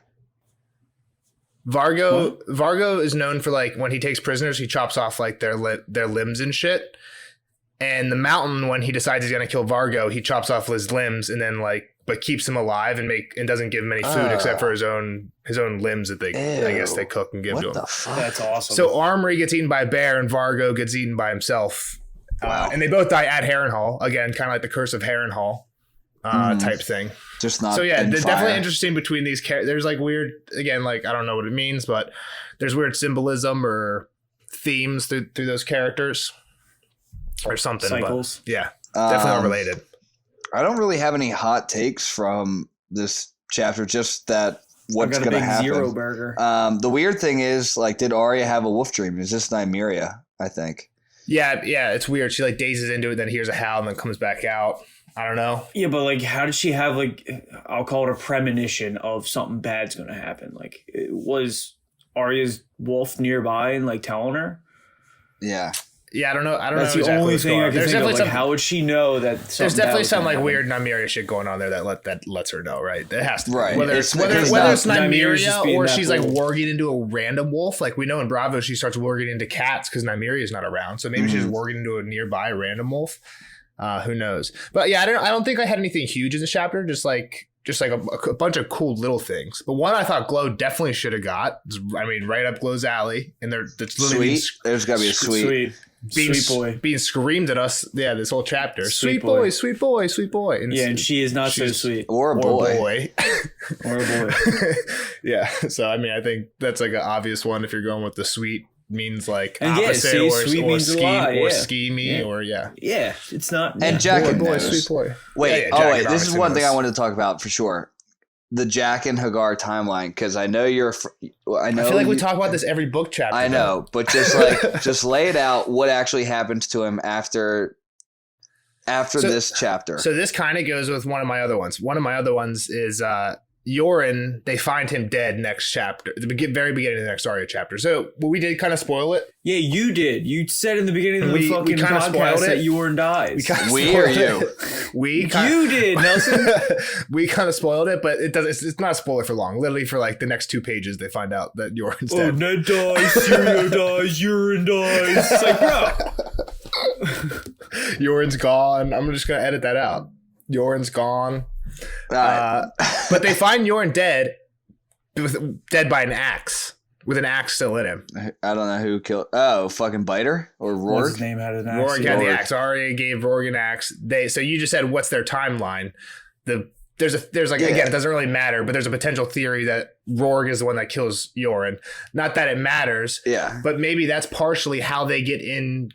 Vargo is known for like when he takes prisoners, he chops off like their limbs and shit. And the Mountain, when he decides he's gonna kill Vargo, he chops off his limbs and then but keeps him alive and doesn't give him any food except for his own limbs that I guess they cook and give to him. The fuck? That's awesome. So Armory gets eaten by a bear and Vargo gets eaten by himself. Wow. And they both die at Harrenhal again, kind of like the Curse of Harrenhal type thing. Just not. So yeah, there's definitely interesting between these characters. There's like weird, again, like I don't know what it means, but there's weird symbolism or themes through those characters. Or something. Cycles. But yeah, definitely all related. I don't really have any hot takes from this chapter, just that what's going to happen. Zero burger. The weird thing is, like, did Arya have a wolf dream? Is this Nymeria, I think? Yeah, it's weird. She like dazes into it, then hears a howl, and then comes back out. I don't know. Yeah, but like, how did she have like, I'll call it a premonition of something bad's going to happen? Like, was Arya's wolf nearby and like telling her? Yeah. Yeah, I don't know. That's know the exactly only what's thing going I on. can There's think of. definitely Like, some. how would she know that? There's definitely some like happen? weird Nymeria shit going on there that lets her know, right? It has to, Right. Whether It's- whether it's it's not- Nymeria's just Nymeria being or that she's like bold. warging into a random wolf. Like we know in Bravo, she starts warging into cats because Nymeria is not around. So maybe she's warging into a nearby random wolf. Who knows? But yeah, I don't think I had anything huge in the chapter. Just like a bunch of cool little things. But one I thought Glow definitely should have got. I mean, right up Glow's alley, and that's literally Sweet. There's got to be a sweet. Sweet boy. being screamed at us. Yeah, this whole chapter. Sweet Sweet boy, boy. sweet boy, sweet boy. And she is not so she's- sweet. Or a boy. Or a boy. Yeah. So I mean, I think that's like an obvious one. If you're going with the sweet means like And yeah, opposite, see, or sweet means a scheme, lot, or yeah. schemey, Yeah. or Yeah, it's not. And yeah. Jack boy, and boy, knows. sweet boy. Wait, Yeah, Jack this is obviously one thing I knows. wanted to talk about for sure. The Jack and Hagar timeline, because I know you're. I know. I feel like we you- talk about this every book chapter. I know, but just lay it out. What actually happens to him after this chapter? So this kind of goes with one of my other ones. One of my other ones is Yoren. They find him dead next chapter, very beginning of the next Arya chapter. So we did kind of spoil it. Yeah, you did. You said in the beginning of the We fucking kinda spoiled podcast it. that Yoren dies. We or you? You did, Nelson. We kind of spoiled it, but it does. It's not a spoiler for long. Literally for like the next 2 pages, they find out that Yoren's Oh, dead. Ned dies, Syrio dies, Urine dies. It's like, bro. Yoren's gone. I'm just gonna edit that out. Yoren's gone. Alright. But they find Yoren dead by an axe, with an axe still in him. I don't know who killed. Oh, fucking Biter or What's Rourke. his name had an Rourke axe? had the Rourke. axe. Arya gave Rourke an axe. So you just said what's their timeline? There's again, it doesn't really matter, but there's a potential theory that Rourke is the one that kills Yoren. Not that it matters, Yeah. but maybe that's partially how they get in.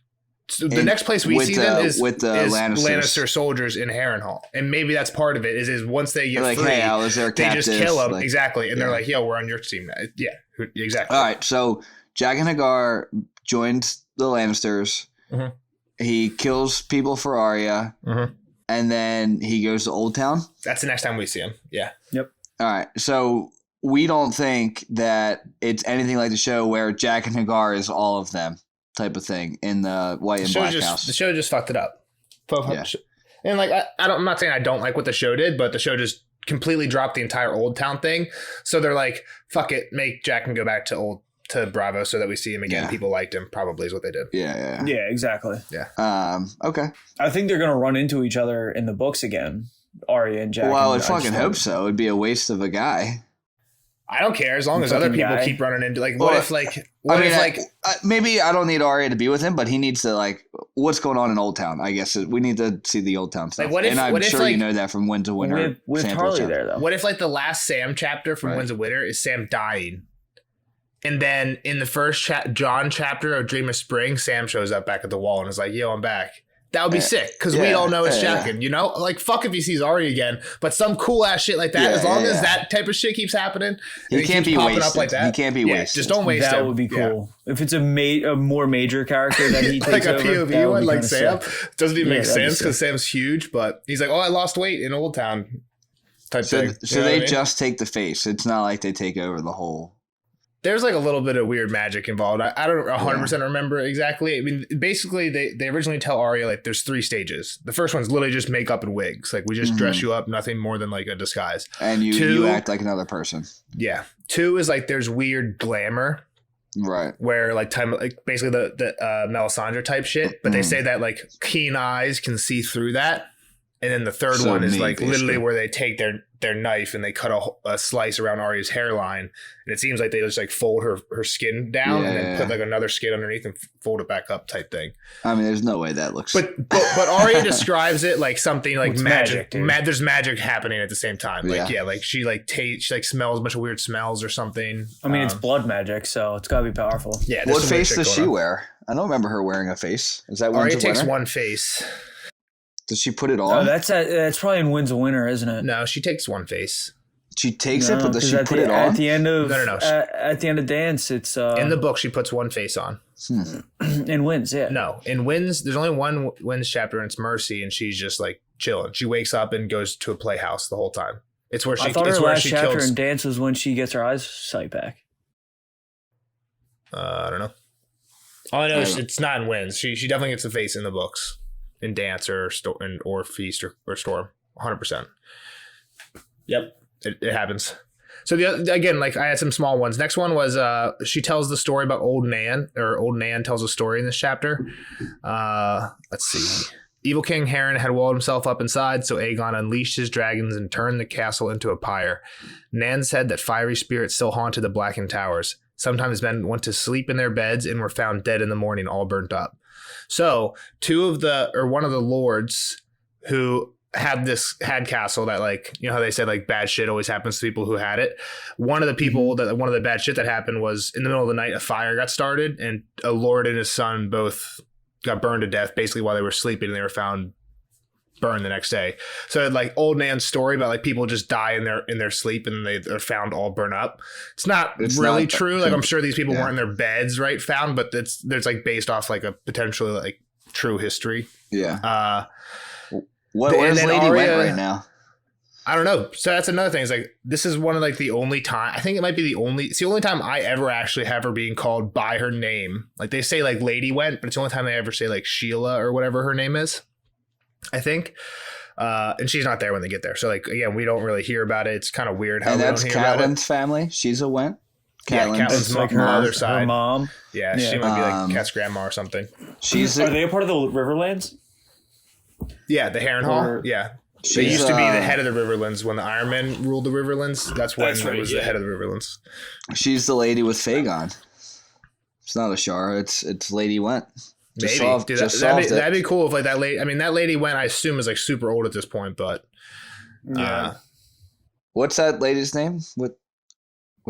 So the In- next place we with see the- them is with the Lannisters. Lannister soldiers in Harrenhal, and maybe that's part of it. Is once they get They're like, free, hey, I was their they captive. just kill them Like, exactly, and they're yeah. like, "Yo, we're on your team now." Yeah, exactly. All right, so Jack and Hagar joins the Lannisters. Mhm. He kills people for Arya, Mhm. and then he goes to Old Town. That's the next time we see him. Yeah. All right, so we don't think that it's anything like the show where Jack and Hagar is all of them type of thing in the White and Black The House. show just fucked it up. Yeah. And like I'm not saying I don't like what the show did, but the show just completely dropped the entire Old Town thing. So they're like, fuck it, make Jack and go back to Bravo so that we see him again. Yeah. People liked him, probably is what they did. Yeah. Yeah, exactly. Okay. I think they're gonna run into each other in the books again. Arya and Jack. Well, I and fucking hope so. It'd be a waste of a guy. I don't care as long as other Fucking people guy. keep running into like Well, maybe I don't need Arya to be with him, but he needs to like what's going on in Old Town. I guess we need to see the Old Town stuff. Like, what if- and I'm what if, sure like- you know that from Win to Winter. with sample Harley chapter. there though. what if like the last Sam chapter from Right. Winds of Winter is Sam dying, and then in the first John chapter of Dream of Spring, Sam shows up back at the wall and is like, "Yo, I'm back." That would be sick because we yeah, all know it's yeah. Jaqen, you know? Like, fuck if he sees Arya again, but some cool ass shit like that, Yeah, as long yeah, as yeah. that type of shit keeps happening, He and it can't keeps be popping wasted. up like that. He can't be wasted. Just don't waste That him. would be Yeah. cool. If it's a more major character that he takes Like a over, POV that would one, be like kinda Sam. sick. Doesn't even Yeah, make that'd be sense because Sam's huge, but he's like, "Oh, I lost weight in Old Town." Type So, thing. so You know what they I mean? just take the face. It's not like they take over the whole. There's like a little bit of weird magic involved. I don't 100% remember exactly. I mean, basically, they originally tell Arya like there's 3 stages. The first one's literally just makeup and wigs. Like we just dress you up, nothing more than like a disguise. And you 2, act like another person. Yeah. 2 is like there's weird glamour Right. where like basically the Melisandre type shit. But they say that like keen eyes can see through that. And then the third So one is neat, like literally basically. where they take their knife and they cut a slice around Arya's hairline, and it seems like they just like fold her skin down and then Yeah. put like another skin underneath and fold it back up type thing. I mean, there's no way that looks. But Arya describes it like something like It's magic. magic, dude. There's magic happening at the same time. Like Yeah. like she like she like smells a bunch of weird smells or something. I mean, it's blood magic, so it's gotta be powerful. Yeah. there's what some weird face shit does going she on. wear? I don't remember her wearing a face. Is that Arya Winds of takes Winter? one face. Does she put it Oh, on? that's probably in Winds of Winter, isn't it? No, she takes one face. She takes it, but does 'cause she at put the- it on? At the end of No. At the end of Dance, it's In the book, she puts one face on. in Winds, yeah. No, in Winds, there's only one Winds chapter, and it's Mercy, and she's just like chilling. She wakes up and goes to a playhouse the whole time. It's where she. I thought It's her where last she chapter kills. in Dance was when she gets her eyesight back. I don't know. All I know is it's not in wins. She definitely gets a face in the books in Dance or Feast or Storm. 100%. Yep, it happens. So again, like I had some small ones. Next one was she tells the story about Old Nan tells a story in this chapter. Let's see. Evil King Heron had walled himself up inside, so Aegon unleashed his dragons and turned the castle into a pyre. Nan said that fiery spirits still haunted the blackened towers. Sometimes men went to sleep in their beds and were found dead in the morning, all burnt up. So one of the lords who had castle that, like, you know how they said like bad shit always happens to people who had it. One of the people one of the bad shit that happened was in the middle of the night a fire got started and a lord and his son both got burned to death basically while they were sleeping, and they were found burned the next day. So like Old Nan's story about like people just die in their sleep and they're found all burnt up. It's really not true. Like I'm sure these people weren't in their beds found, but there's like based off like a potentially like true history. Yeah. Where's Lady Arya went right now? I don't know. So that's another thing. Is like this is one of like the only time, I think it might be it's the only time I ever actually have her being called by her name. Like they say like Lady went, but it's the only time they ever say like Sheila or whatever her name is, I think. And she's not there when they get there. So like again, we don't really hear about it. It's kind of weird how and we that's don't hear about it. Catelyn's family. She's a went. Catelyn's like her other side. Her mom. Yeah, she might be like Cat's grandma or something. Are they a part of the Riverlands? Yeah, the Harrenhal. Yeah. They used to be the head of the Riverlands when the Iron Men ruled the Riverlands. That's when it was the head of the Riverlands. She's the lady with Fagon. It's not Ashara. It's Lady Went. Maybe. That'd be cool if like that lady. I mean, that Lady Went, I assume, is like super old at this point. But what's that lady's name with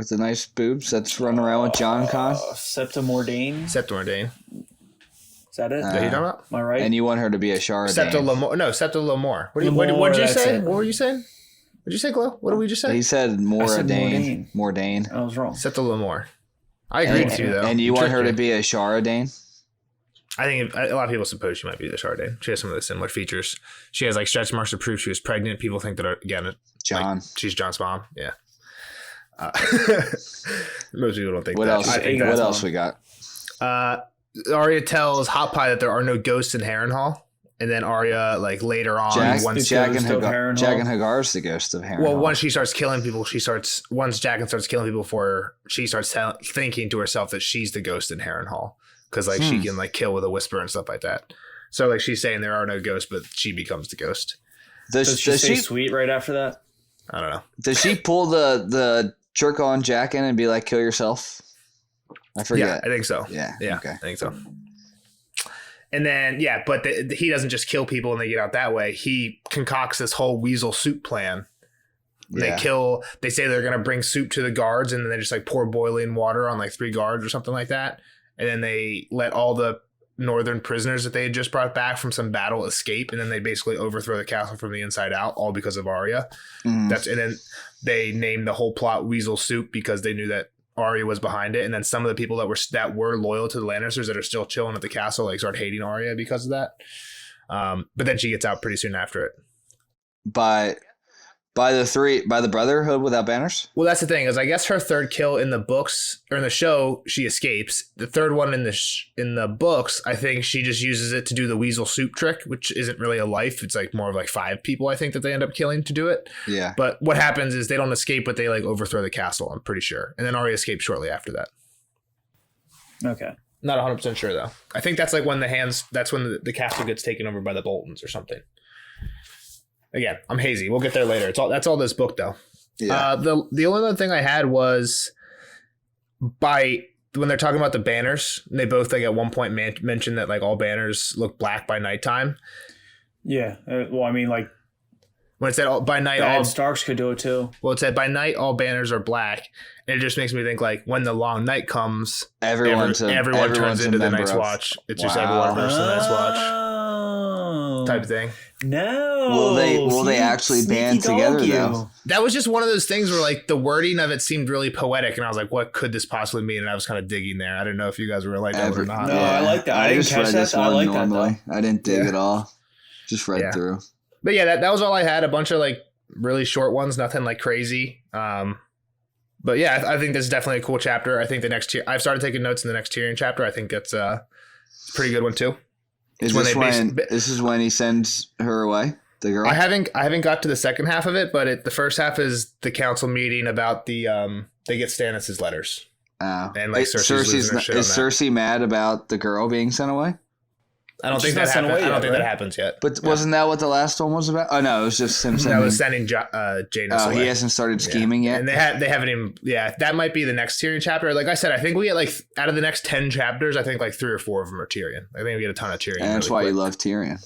the nice boobs that's running around with John Con? Septa Mordain. Is that it? Is that who you talking about? Am I right? And you want her to be a Shara? Septa Lamore. No, Septa Lamore. What did you say? What were you saying? What did you say, Glo? What did we just say? He said Mordain. Mordain. I was wrong. Septa Lamore. I agree with you, though. And you want her to be a Shara Dane? I think a lot of people suppose she might be the Chardonnay. She has some of the similar features. She has like stretch marks to prove she was pregnant. People think that, again, John. Like, she's John's mom. Yeah. Most people don't think what that. Else? What else we got? Arya tells Hot Pie that there are no ghosts in Harrenhal. And then Arya, like later on, Jack and Hagar is the ghost of Harrenhal. Well, once she starts killing people, once Jaqen starts killing people for her, she starts thinking to herself that she's the ghost in Harrenhal. Because like she can like kill with a whisper and stuff like that. So like she's saying there are no ghosts, but she becomes the ghost. Does she say sweet right after that? I don't know. Does she pull the jerk on Jaqen and be like, kill yourself? I forget. Yeah, I think so. Yeah. Okay. I think so. And then, but he doesn't just kill people and they get out that way. He concocts this whole weasel soup plan. Yeah. They say they're going to bring soup to the guards and then they just like pour boiling water on like 3 guards or something like that. And then they let all the northern prisoners that they had just brought back from some battle escape. And then they basically overthrow the castle from the inside out, all because of Arya. And then they named the whole plot Weasel Soup because they knew that Arya was behind it. And then some of the people that were loyal to the Lannisters that are still chilling at the castle, like start hating Arya because of that. But then she gets out pretty soon after it. By the Brotherhood without banners? Well, that's the thing is I guess her third kill in the books or in the show, she escapes. The third one in the books, I think she just uses it to do the weasel soup trick, which isn't really a life. It's like more of like 5 people, I think, that they end up killing to do it. Yeah. But what happens is they don't escape, but they like overthrow the castle, I'm pretty sure. And then Arya escapes shortly after that. Okay. Not 100% sure though. I think that's like when that's when the castle gets taken over by the Boltons or something. Again, I'm hazy. We'll get there later. That's all this book, though. Yeah. The only other thing I had was when they're talking about the banners, they both like at one point mentioned that like all banners look black by nighttime. Yeah. Well, I mean, like when it said by night, all Starks could do it too. Well, it said by night all banners are black, and it just makes me think like when the long night comes, everyone turns into the Night's Watch. It's just everyone versus the Night's Watch type of thing. No. Will they actually band together though? That was just one of those things where like the wording of it seemed really poetic, and I was like, what could this possibly mean? And I was kind of digging there. I didn't know if you guys were like that or not. No, I like that. I didn't catch that. I like that. I didn't dig it all. Just read through. But yeah, that was all I had. A bunch of like really short ones, nothing like crazy. But yeah, I think this is definitely a cool chapter. I think the next I've started taking notes in the next Tyrion chapter. I think it's a pretty good one too. This is when he sends her away, the girl? I haven't got to the second half of it, but the first half is the council meeting about the they get Stannis' letters. And like Cersei's is Cersei mad about the girl being sent away? I don't think that happened. I don't think that happens yet. But wasn't that what the last one was about? Oh no, it was just him sending. That was sending Jaina. Oh, he hasn't started scheming yet. And they haven't even. Yeah, that might be the next Tyrion chapter. Like I said, I think we get like out of the next 10 chapters, I think like 3 or 4 of them are Tyrion. I think we get a ton of Tyrion. And that's why you love Tyrion.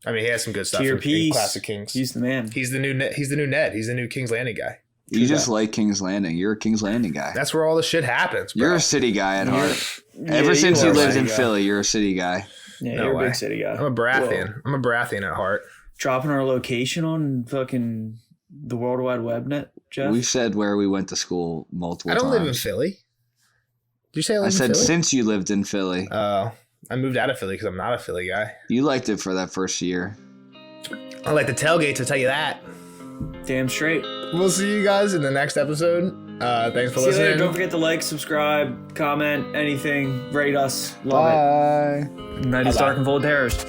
I mean, he has some good stuff. Tier piece. Classic Kings. He's the man. He's the new Ned. He's the new King's Landing guy. You just like King's Landing. You're a King's Landing guy. That's where all the shit happens, bro. You're a city guy at heart. Ever since you lived in Philly, you're a city guy. Yeah, you're a big city guy. I'm a Baratheon. I'm a Baratheon at heart. Dropping our location on fucking the World Wide Web net, Jeff? We've said where we went to school multiple times. I don't live in Philly. Did you say I said since you lived in Philly. Oh, I moved out of Philly because I'm not a Philly guy. You liked it for that first year. I like the tailgates, to tell you that. Damn straight. We'll see you guys in the next episode. Thanks for listening. See you later. Don't forget to like, subscribe, comment, anything. Rate us. Love Bye. it. Night is dark and full of terrors.